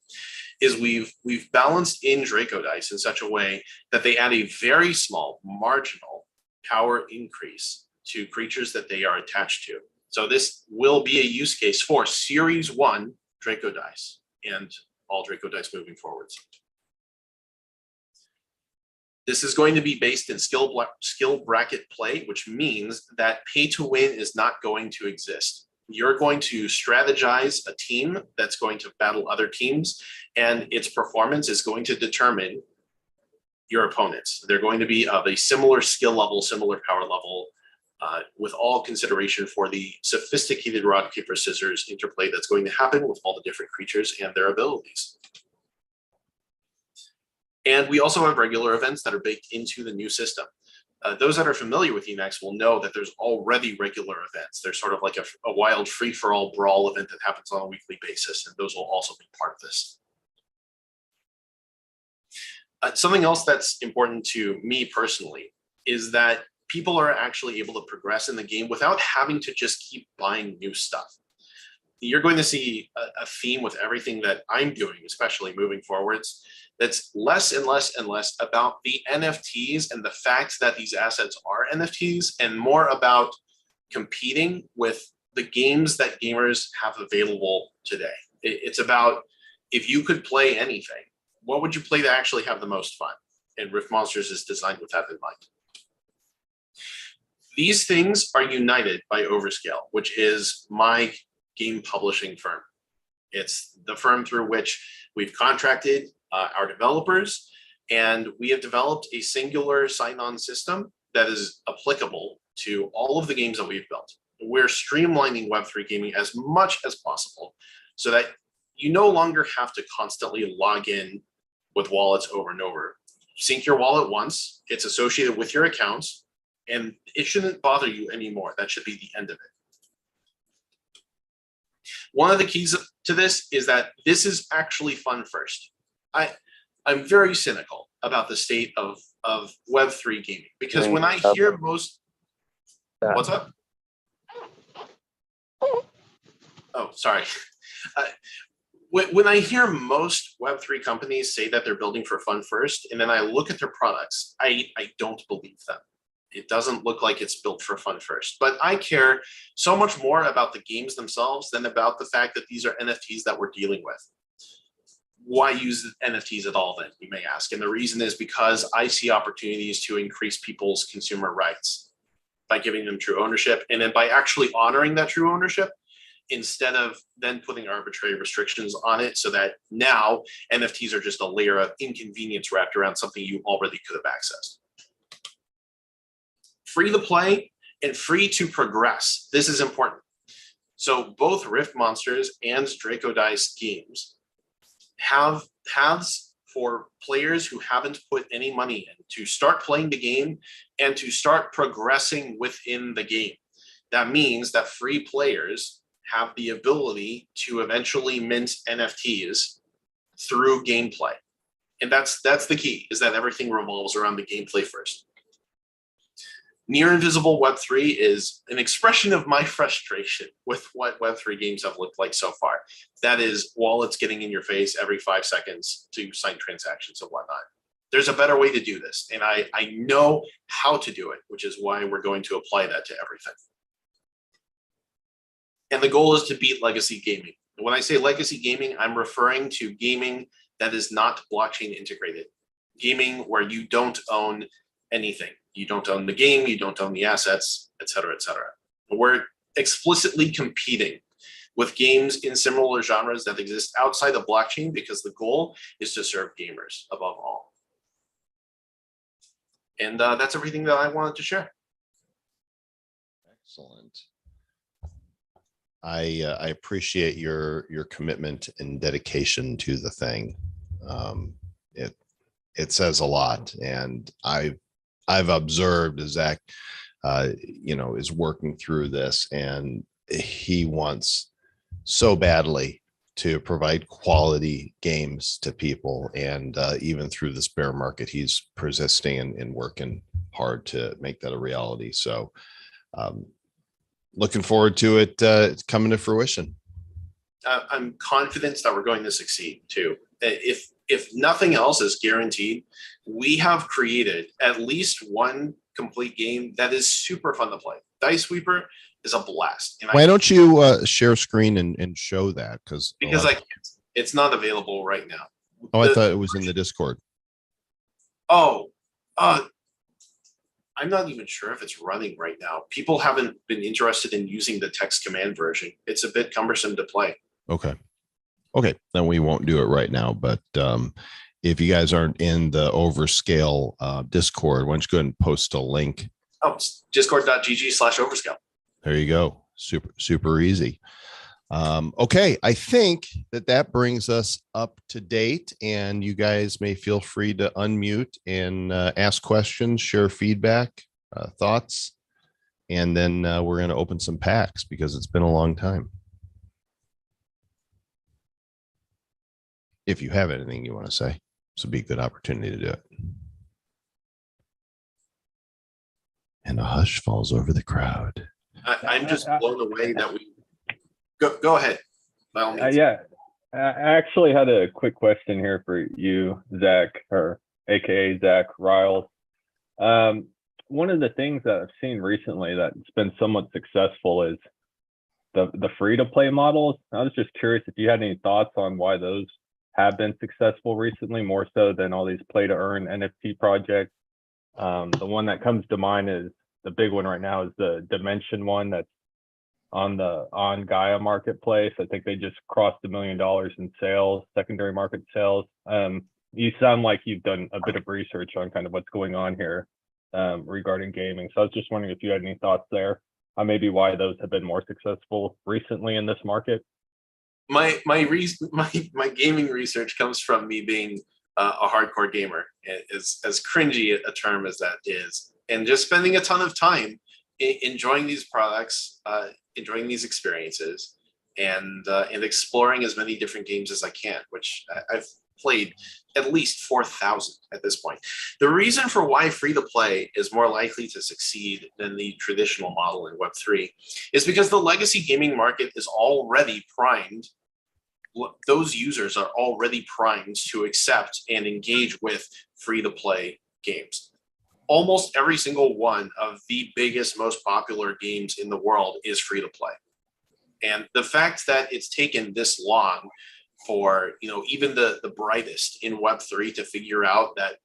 is we've balanced in Draco Dice in such a way that they add a very small marginal power increase to creatures that they are attached to. So this will be a use case for Series 1 Draco Dice and all Draco Dice moving forwards. This is going to be based in skill bracket play, which means that pay to win is not going to exist. You're going to strategize a team that's going to battle other teams, and its performance is going to determine your opponents. They're going to be of a similar skill level, similar power level, with all consideration for the sophisticated rock, paper, scissors interplay that's going to happen with all the different creatures and their abilities. And we also have regular events that are baked into the new system. Those that are familiar with Emacs will know that there's already regular events. There's sort of like a wild free-for-all brawl event that happens on a weekly basis, and those will also be part of this. Something else that's important to me personally is that people are actually able to progress in the game without having to just keep buying new stuff. You're going to see a theme with everything that I'm doing, especially moving forwards, that's less and less and less about the NFTs and the fact that these assets are NFTs, and more about competing with the games that gamers have available today. It's about, if you could play anything, what would you play to actually have the most fun? And Rift Monsters is designed with that in mind. These things are united by Overscale, which is my game publishing firm. It's the firm through which we've contracted our developers, and we have developed a singular sign-on system that is applicable to all of the games that we've built. We're streamlining Web3 gaming as much as possible so that you no longer have to constantly log in with wallets over and over. Sync your wallet once, it's associated with your accounts, and it shouldn't bother you anymore. That should be the end of it. One of the keys to this is that this is actually fun first. I'm very cynical about the state of Web3 gaming, because when I hear most, what's up? Oh, sorry. When I hear most Web3 companies say that they're building for fun first, and then I look at their products, I don't believe them. It doesn't look like it's built for fun first. But I care so much more about the games themselves than about the fact that these are NFTs that we're dealing with. Why use NFTs at all then, you may ask? And the reason is because I see opportunities to increase people's consumer rights by giving them true ownership, and then by actually honoring that true ownership, instead of then putting arbitrary restrictions on it, so that now NFTs are just a layer of inconvenience wrapped around something you already could have accessed. Free to play and free to progress. This is important. So both Rift Monsters and Draco Dice games have paths for players who haven't put any money in to start playing the game and to start progressing within the game. That means that free players have the ability to eventually mint NFTs through gameplay. And that's the key, is that everything revolves around the gameplay first. Near Invisible Web3 is an expression of my frustration with what Web3 games have looked like so far. That is, wallets getting in your face every 5 seconds to sign transactions and whatnot. There's a better way to do this, and I know how to do it, which is why we're going to apply that to everything. And the goal is to beat legacy gaming. When I say legacy gaming, I'm referring to gaming that is not blockchain integrated. Gaming where you don't own anything. You don't own the game, you don't own the assets, et cetera, et cetera. We're explicitly competing with games in similar genres that exist outside of blockchain, because the goal is to serve gamers above all. And that's everything that I wanted to share. Excellent. I appreciate your commitment and dedication to the thing. It says a lot, and I've observed Zach, is working through this, and he wants so badly to provide quality games to people. And even through this bear market, he's persisting and working hard to make that a reality. So looking forward to it coming to fruition. I'm confident that we're going to succeed too. If nothing else is guaranteed, we have created at least one complete game that is super fun to play. Dice Sweeper is a blast. And why don't you share screen and show that? Because I can't. It's not available right now. I thought it was in the Discord. I'm not even sure if it's running right now. People haven't been interested in using the text command version. It's a bit cumbersome to play. Okay, then we won't do it right now. But if you guys aren't in the Overscale Discord, why don't you go ahead and post a link? Oh, it's discord.gg/overscale. There you go. Super easy. Okay, I think that brings us up to date, and you guys may feel free to unmute and ask questions, share feedback. thoughts, and then we're going to open some packs because it's been a long time. If you have anything you want to say, this would be a good opportunity to do it. And a hush falls over the crowd. I'm just blown away that we go ahead. By all means. Yeah, I actually had a quick question here for you, Zach, or AKA Zach Riles. One of the things that I've seen recently that's been somewhat successful is the free-to-play models. I was just curious if you had any thoughts on why those have been successful recently, more so than all these play-to-earn NFT projects. The one that comes to mind is the big one right now is the Dimension one that's on Gaia marketplace. I think they just crossed $1 million in sales, secondary market sales. You sound like you've done a bit of research on kind of what's going on here regarding gaming. So I was just wondering if you had any thoughts there on maybe why those have been more successful recently in this market. My gaming research comes from me being a hardcore gamer, as cringy a term as that is, and just spending a ton of time enjoying these products, enjoying these experiences, and exploring as many different games as I can, which I've played at least 4,000 at this point. The reason for why free-to-play is more likely to succeed than the traditional model in Web3 is because the legacy gaming market is already primed. Those users are already primed to accept and engage with free-to-play games. Almost every single one of the biggest, most popular games in the world is free-to-play. And the fact that it's taken this long for even the brightest in Web3 to figure out that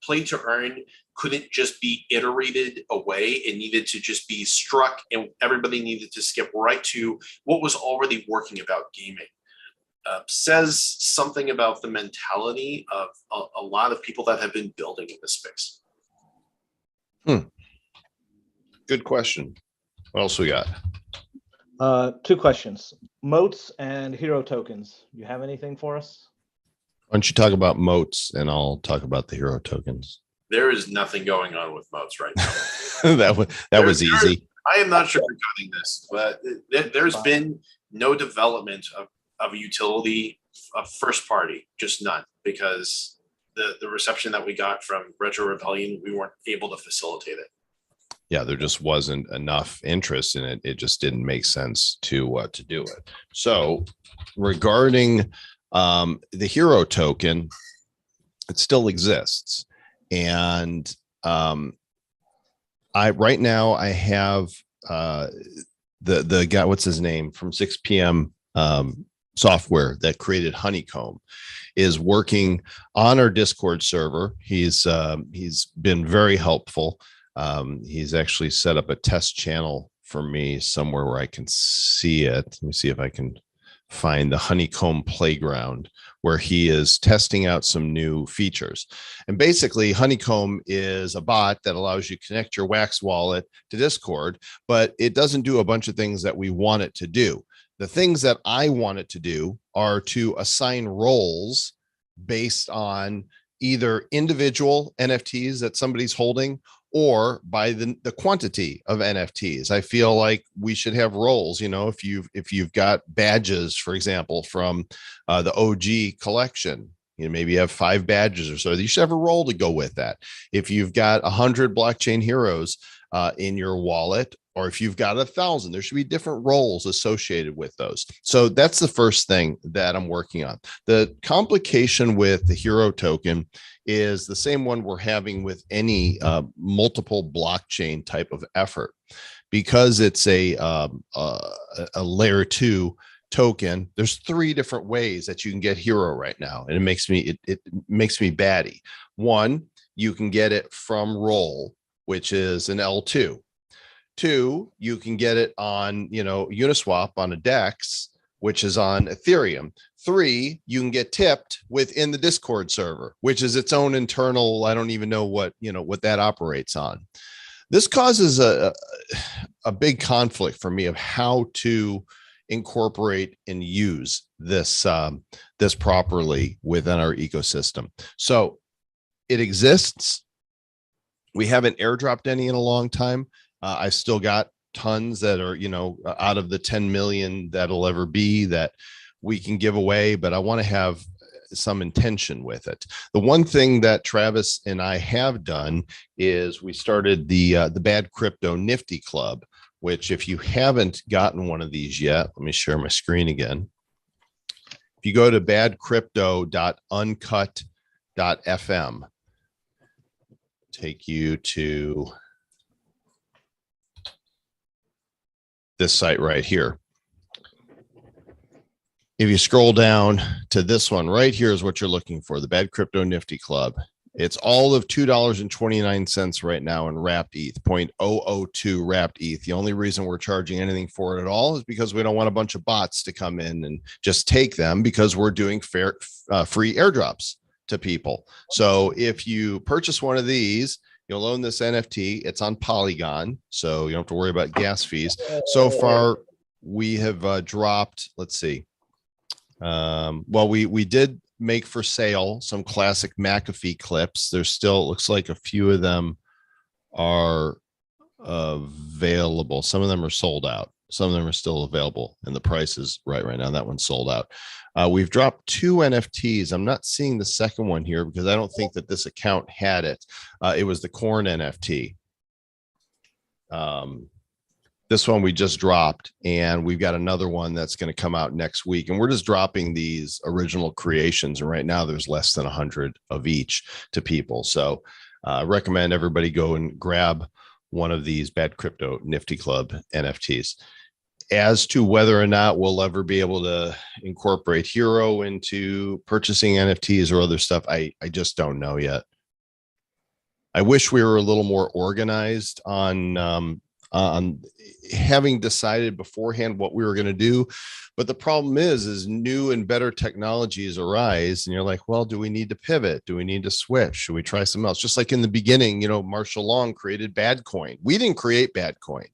play to earn couldn't just be iterated away. It needed to just be struck, and everybody needed to skip right to what was already working about gaming. Says something about the mentality of a lot of people that have been building in this space. Good question. What else we got? 2 questions. Moats and hero tokens. You have anything for us? Why don't you talk about moats and I'll talk about the hero tokens. There is nothing going on with moats right now. that was easy. I am not sugarcoating this, but there's been no development of a utility of first party, just none, because the reception that we got from Retro Rebellion, we weren't able to facilitate it. Yeah, there just wasn't enough interest in it. It just didn't make sense to do it. So regarding the hero token, it still exists. And right now I have the guy, what's his name, from 6 p.m. Software that created Honeycomb is working on our Discord server. He's been very helpful. He's actually set up a test channel for me somewhere where I can see it. Let me see if I can find the Honeycomb Playground, where he is testing out some new features. And basically, Honeycomb is a bot that allows you to connect your Wax wallet to Discord, but it doesn't do a bunch of things that we want it to do. The things that I want it to do are to assign roles based on either individual NFTs that somebody's holding or by the quantity of NFTs. I feel like we should have roles. If you've got badges, for example, from the OG collection, maybe you have 5 badges or so, you should have a role to go with that. If you've got 100 blockchain heroes in your wallet, or if you've got 1,000, there should be different roles associated with those. So that's the first thing that I'm working on. The complication with the hero token is the same one we're having with any multiple blockchain type of effort, because it's a layer 2 token. There's 3 different ways that you can get hero right now, and it makes me batty. One, you can get it from roll, which is an L2. 2, you can get it on Uniswap on a DEX, which is on Ethereum. 3, you can get tipped within the Discord server, which is its own internal, I don't even know what that operates on. This causes a big conflict for me of how to incorporate and use this properly within our ecosystem. So it exists. We haven't airdropped any in a long time. I still got tons that are, out of the 10 million that'll ever be that we can give away, but I want to have some intention with it. The one thing that Travis and I have done is we started the Bad Crypto Nifty Club, which if you haven't gotten one of these yet, let me share my screen again. If you go to badcrypto.uncut.fm, take you to this site right here. If you scroll down to this one right here is what you're looking for, the Bad Crypto Nifty Club. It's all of $2.29 right now in wrapped ETH, 0.002 wrapped ETH. The only reason we're charging anything for it at all is because we don't want a bunch of bots to come in and just take them, because we're doing free airdrops to people. So if you purchase one of these, you'll own this NFT. It's on Polygon, so you don't have to worry about gas fees. So far, we have dropped, let's see. Well, we did make for sale some classic McAfee clips. There's still, looks like a few of them are available. Some of them are sold out. Some of them are still available, and the price is right now. That one's sold out. We've dropped 2 NFTs. I'm not seeing the second one here because I don't think that this account had it. It was the corn NFT. This one we just dropped, and we've got another one that's going to come out next week. And we're just dropping these original creations. And right now there's less than 100 of each to people. So I recommend everybody go and grab one of these Bad Crypto Nifty Club NFTs. As to whether or not we'll ever be able to incorporate Hero into purchasing NFTs or other stuff, I just don't know yet. I wish we were a little more organized on having decided beforehand what we were going to do. But the problem is new and better technologies arise, and you're like, well, do we need to pivot? Do we need to switch? Should we try something else? Just like in the beginning, Marshall Long created Badcoin. We didn't create Badcoin.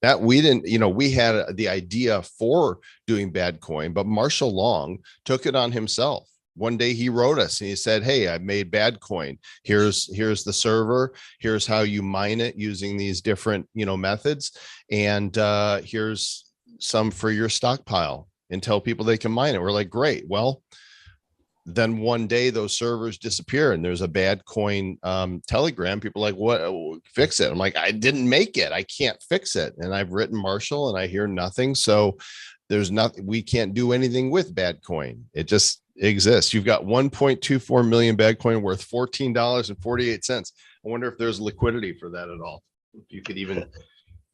That we didn't, we had the idea for doing Badcoin, but Marshall Long took it on himself. One day he wrote us and he said, hey, I made Badcoin. Here's the server. Here's how you mine it using these different, methods. And here's some for your stockpile, and tell people they can mine it. We're like, great. Well, then one day those servers disappear and there's a Badcoin Telegram. People are like, what? Fix it. I'm like, I didn't make it. I can't fix it. And I've written Marshall and I hear nothing. So there's nothing, we can't do anything with Badcoin. It just exists. You've got 1.24 million Badcoin worth $14.48. I wonder if there's liquidity for that at all. If you could even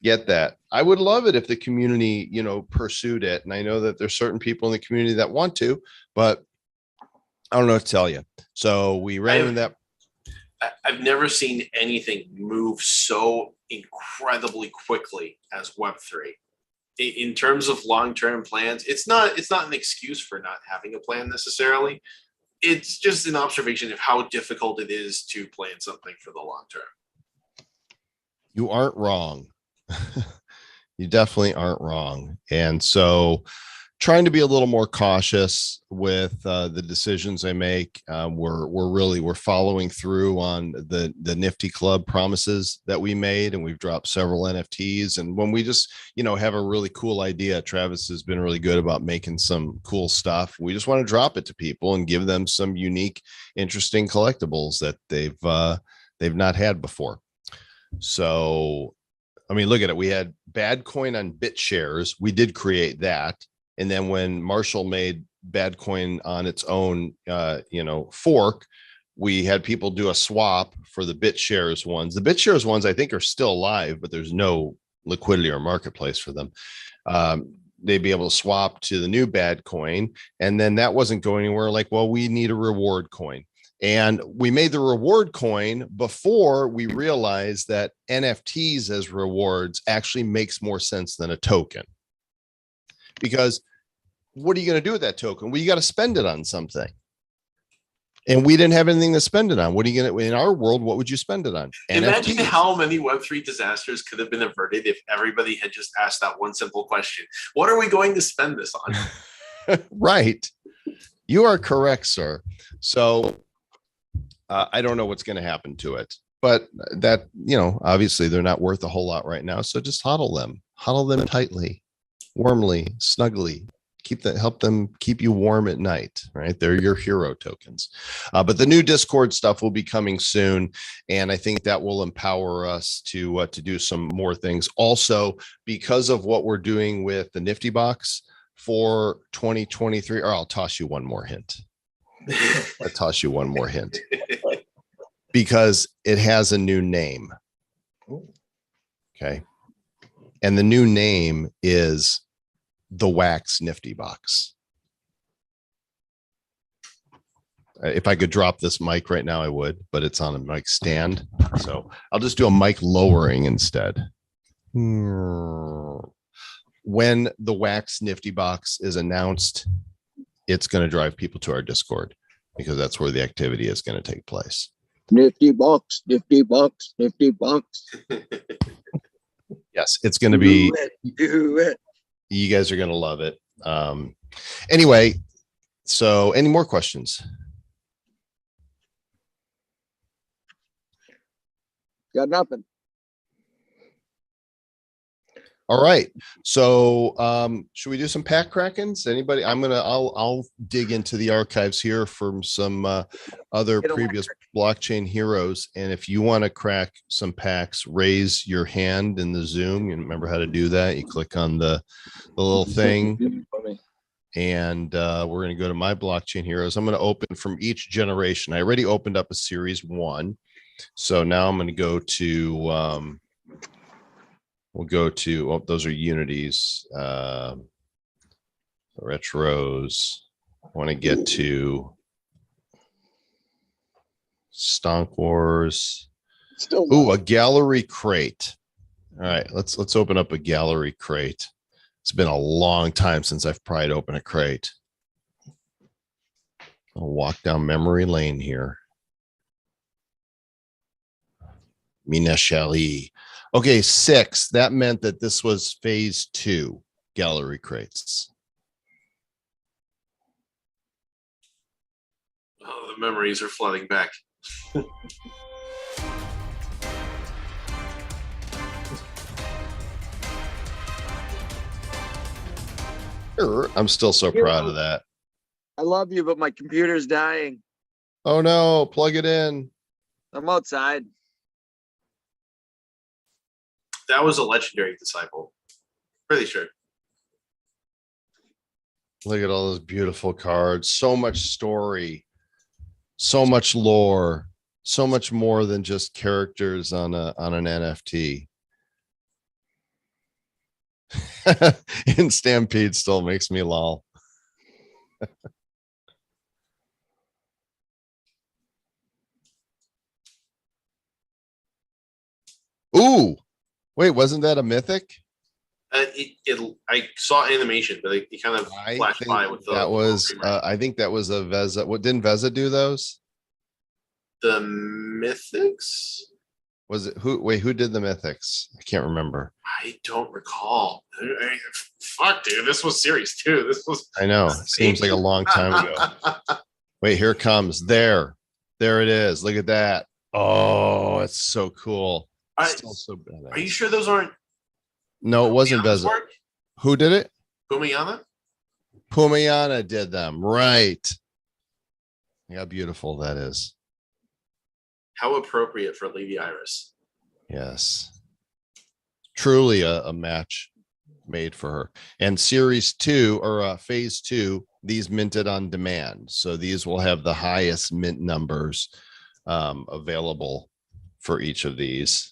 get that. I would love it if the community, pursued it. And I know that there's certain people in the community that want to, but I don't know what to tell you. So we ran that. I've never seen anything move so incredibly quickly as Web3. In terms of long-term plans, it's not an excuse for not having a plan necessarily. It's just an observation of how difficult it is to plan something for the long term. You aren't wrong. You definitely aren't wrong. And so trying to be a little more cautious with the decisions I make. We're following through on the Nifty Club promises that we made, and we've dropped several NFTs. And when we just, have a really cool idea, Travis has been really good about making some cool stuff. We just want to drop it to people and give them some unique, interesting collectibles that they've not had before. So, I mean, look at it. We had Badcoin on BitShares. We did create that. And then when Marshall made Badcoin on its own, fork, we had people do a swap for the BitShares ones. The BitShares ones, I think, are still live, but there's no liquidity or marketplace for them. They'd be able to swap to the new Badcoin, and then that wasn't going anywhere. Like, well, we need a reward coin. And we made the reward coin before we realized that NFTs as rewards actually makes more sense than a token. Because what are you going to do with that token? Well, you got to spend it on something. And we didn't have anything to spend it on. What are you going to, in our world, what would you spend it on? Imagine NFTs. how many Web3 disasters could have been averted if everybody had just asked that one simple question. What are we going to spend this on? Right. You are correct, sir. So I don't know what's going to happen to it, but that, obviously they're not worth a whole lot right now. So just huddle them tightly, warmly, snugly. Help them keep you warm at night, right? They're your hero tokens. But the new Discord stuff will be coming soon, and I think that will empower us to do some more things. Also, because of what we're doing with the Nifty Box for 2023, or I'll toss you one more hint. Because it has a new name. Okay. And the new name is the Wax Nifty Box. If I could drop this mic right now, I would, but it's on a mic stand. So I'll just do a mic lowering instead. When the Wax Nifty Box is announced, it's going to drive people to our Discord because that's where the activity is going to take place. Nifty Box, Nifty Box, Nifty Box. Yes, it's going to be. Do it. You guys are going to love it. Anyway, so any more questions? Got nothing. All right. So should we do some pack krakens? Anybody? I'll dig into the archives here from some other previous blockchain heroes. And if you want to crack some packs, raise your hand in the Zoom. You remember how to do that. You click on the little thing. And we're going to go to my blockchain heroes. I'm going to open from each generation. I already opened up a series 1. So now I'm going to go to we'll go to, those are unities, retros. I want to get to Stonk Wars. Ooh, a gallery crate. All right, let's open up a gallery crate. It's been a long time since I've pried open a crate. I'll walk down memory lane here. Mina Shali. Okay, 6. That meant that this was phase 2 gallery crates. Oh, the memories are flooding back. I'm still so proud of that. I love you, but my computer's dying. Oh no, plug it in. I'm outside. That was a legendary disciple. Pretty sure. Look at all those beautiful cards. So much story, so much lore, so much more than just characters on an NFT. And Stampede still makes me lol. Ooh, wait, wasn't that a mythic? I saw animation, but it kind of flashed by with that was. I think that was a Veza. What didn't Veza do those? The mythics. Was it who? Wait, who did the mythics? I can't remember. I don't recall. Fuck, dude, this was series 2. This was. I know. It seems like a long time ago. Wait, here it comes. There it is. Look at that. Oh, it's so cool. Still so badass. Are you sure those aren't? No, it wasn't Veza. Who did it? Pumayana? Pumayana did them. Right. How beautiful that is. How appropriate for Lady Iris. Yes. Truly a match made for her. And series 2 or phase 2, these minted on demand. So these will have the highest mint numbers available for each of these.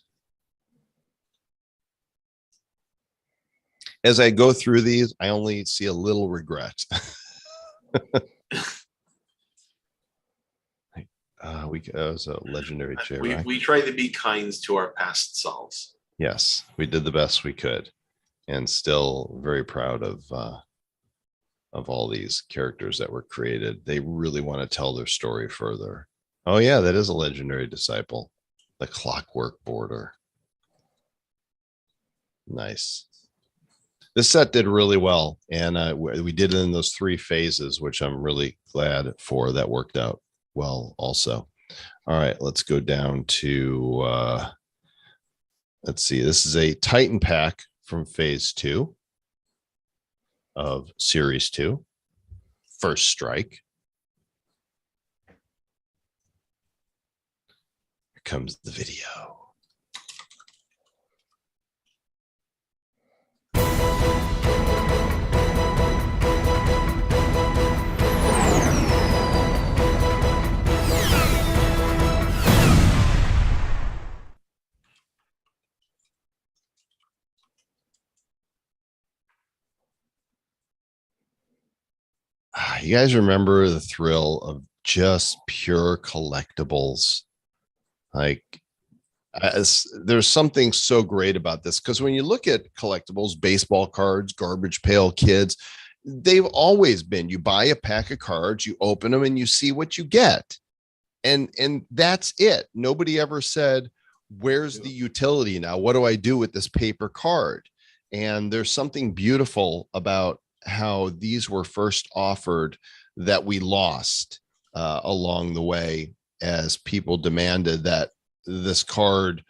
As I go through these, I only see a little regret. Was a legendary chair. We tried to be kind to our past selves. Yes, we did the best we could, and still very proud of all these characters that were created. They really want to tell their story further. Oh yeah, that is a legendary disciple. The Clockwork Border. Nice. This set did really well, and we did it in those 3 phases, which I'm really glad for. That worked out well also. All right, let's go down to let's see. This is a Titan pack from phase 2 of series 2. First strike. Here comes the video. You guys remember the thrill of just pure collectibles? Like, there's something so great about this, because when you look at collectibles, baseball cards, garbage pail kids, they've always been, you buy a pack of cards, you open them and you see what you get. And that's it. Nobody ever said, where's the utility now? What do I do with this paper card? And there's something beautiful about how these were first offered that we lost along the way, as people demanded that this card,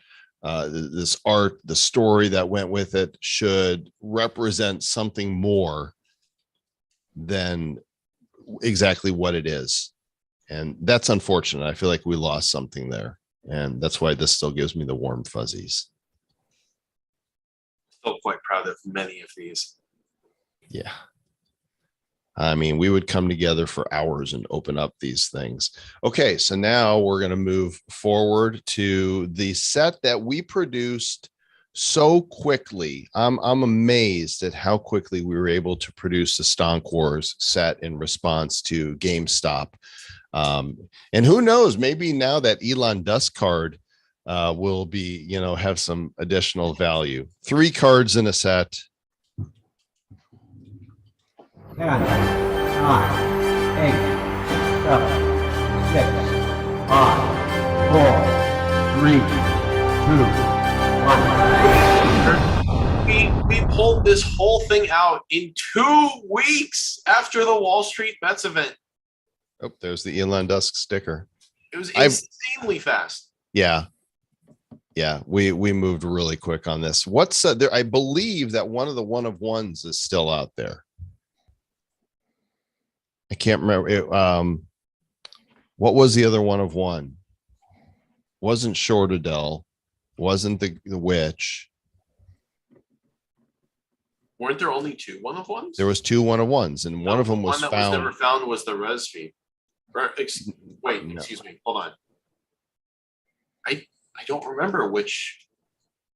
this art, the story that went with it should represent something more than exactly what it is. And that's unfortunate. I feel like we lost something there. And that's why this still gives me the warm fuzzies. Still quite proud of many of these. Yeah. I mean, we would come together for hours and open up these things. Okay, so now we're going to move forward to the set that we produced so quickly. I'm amazed at how quickly we were able to produce the Stonk Wars set in response to GameStop. And who knows, maybe now that Elon Musk card will be, have some additional value. 3 cards in a set. 10, 9, 8, 7, 6, 5, 4, 3, 2, 1. We pulled this whole thing out in 2 weeks after the Wall Street Bets event. Oh, there's the Elon Musk sticker. It was insanely fast. Yeah. Yeah, we moved really quick on this. What's there? I believe that one of the one of ones is still out there. I can't remember it. What was the other one of one? Wasn't Shortadell, wasn't the witch. Weren't there only 2 one of ones? There was 2 one of ones, and one of them was that found. was never found was the res feed. Wait, No. excuse me. Hold on. I don't remember which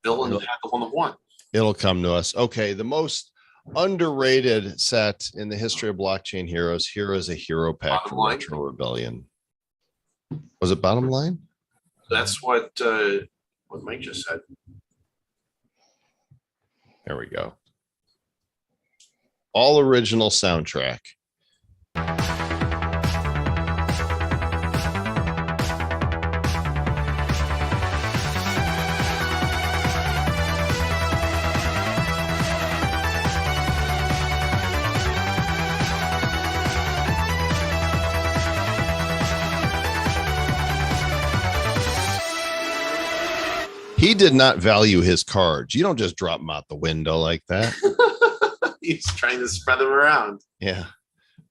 villain had the one of one. It'll come to us. Okay, the most underrated set in the history of blockchain heroes. Here is a hero pack Bottom from line? Retro Rebellion. Was it bottom line? That's what Mike just said. There we go. All original soundtrack. He did not value his cards. You don't just drop them out the window like that. He's trying to spread them around. Yeah.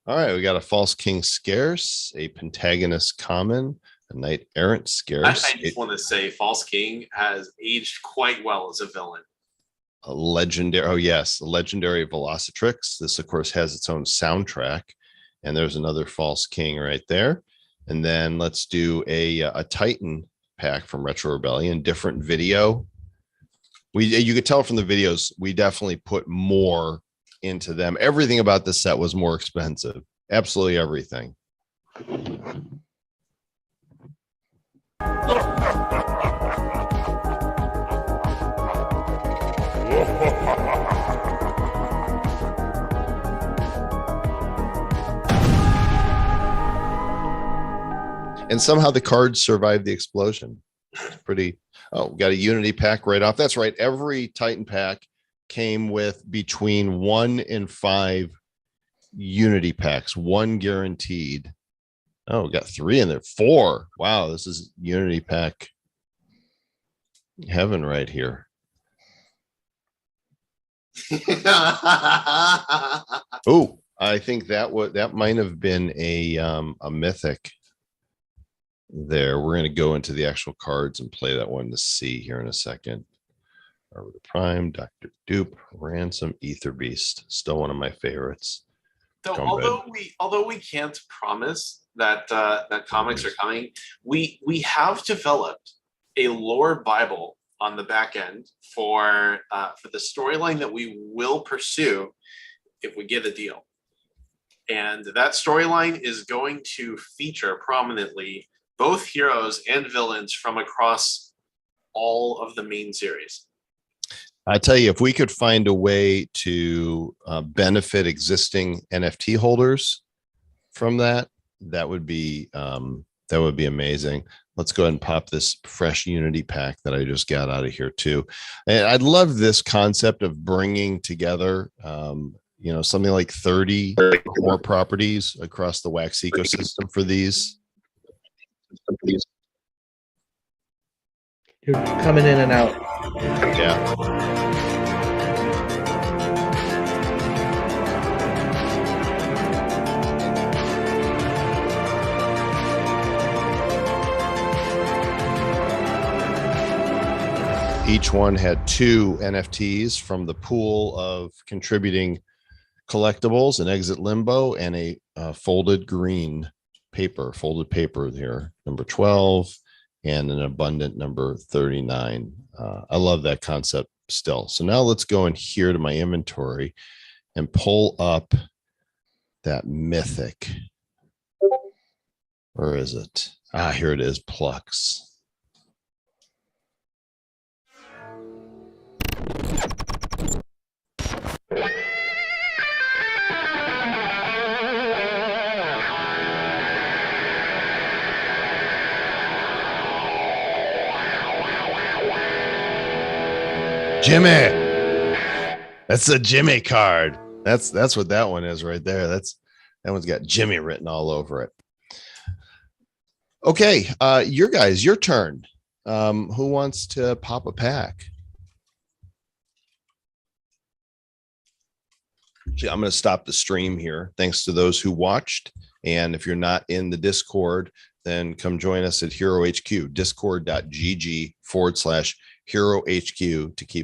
All right. We got a False King scarce, a Pentagonist common, a Knight Errant scarce. I just want to say False King has aged quite well as a villain. A legendary. Oh, yes. The legendary Velocitrix. This, of course, has its own soundtrack. And there's another False King right there. And then let's do a Titan pack from Retro Rebellion, different video. You could tell from the videos, we definitely put more into them. Everything about this set was more expensive. Absolutely everything. And somehow the cards survived the explosion. It's pretty. Oh, we got a Unity pack right off. That's right. Every Titan pack came with between 1 and 5 Unity packs, 1 guaranteed. Oh, we got 3 in there. 4. Wow, this is Unity Pack heaven right here. Oh, I think that might have been a mythic there. We're going to go into the actual cards and play that one to see here in a second. Arbiter Prime, Dr. Dupe, Ransom, Ether Beast. Still one of my favorites. So Come although we can't promise that that comics are coming, we have developed a lore Bible on the back end for the storyline that we will pursue if we get a deal. And that storyline is going to feature prominently both heroes and villains from across all of the main series. I tell you, if we could find a way to benefit existing NFT holders from that, that would be amazing. Let's go ahead and pop this fresh Unity pack that I just got out of here too. And I'd love this concept of bringing together, something like 30 or more properties across the Wax ecosystem for these. You're coming in and out. Yeah. Each one had 2 NFTs from the pool of contributing collectibles, an exit limbo, and a folded paper here, number 12, and an abundant number 39. I love that concept still. So now let's go in here to my inventory and pull up that mythic. Where is it? Here it is, Plux. Jimmy. That's a Jimmy card. That's what that one is right there. That one's got Jimmy written all over it. Okay, your turn. Who wants to pop a pack? I'm going to stop the stream here. Thanks to those who watched. And if you're not in the Discord, then come join us at Hero HQ, discord.gg/Hero HQ to keep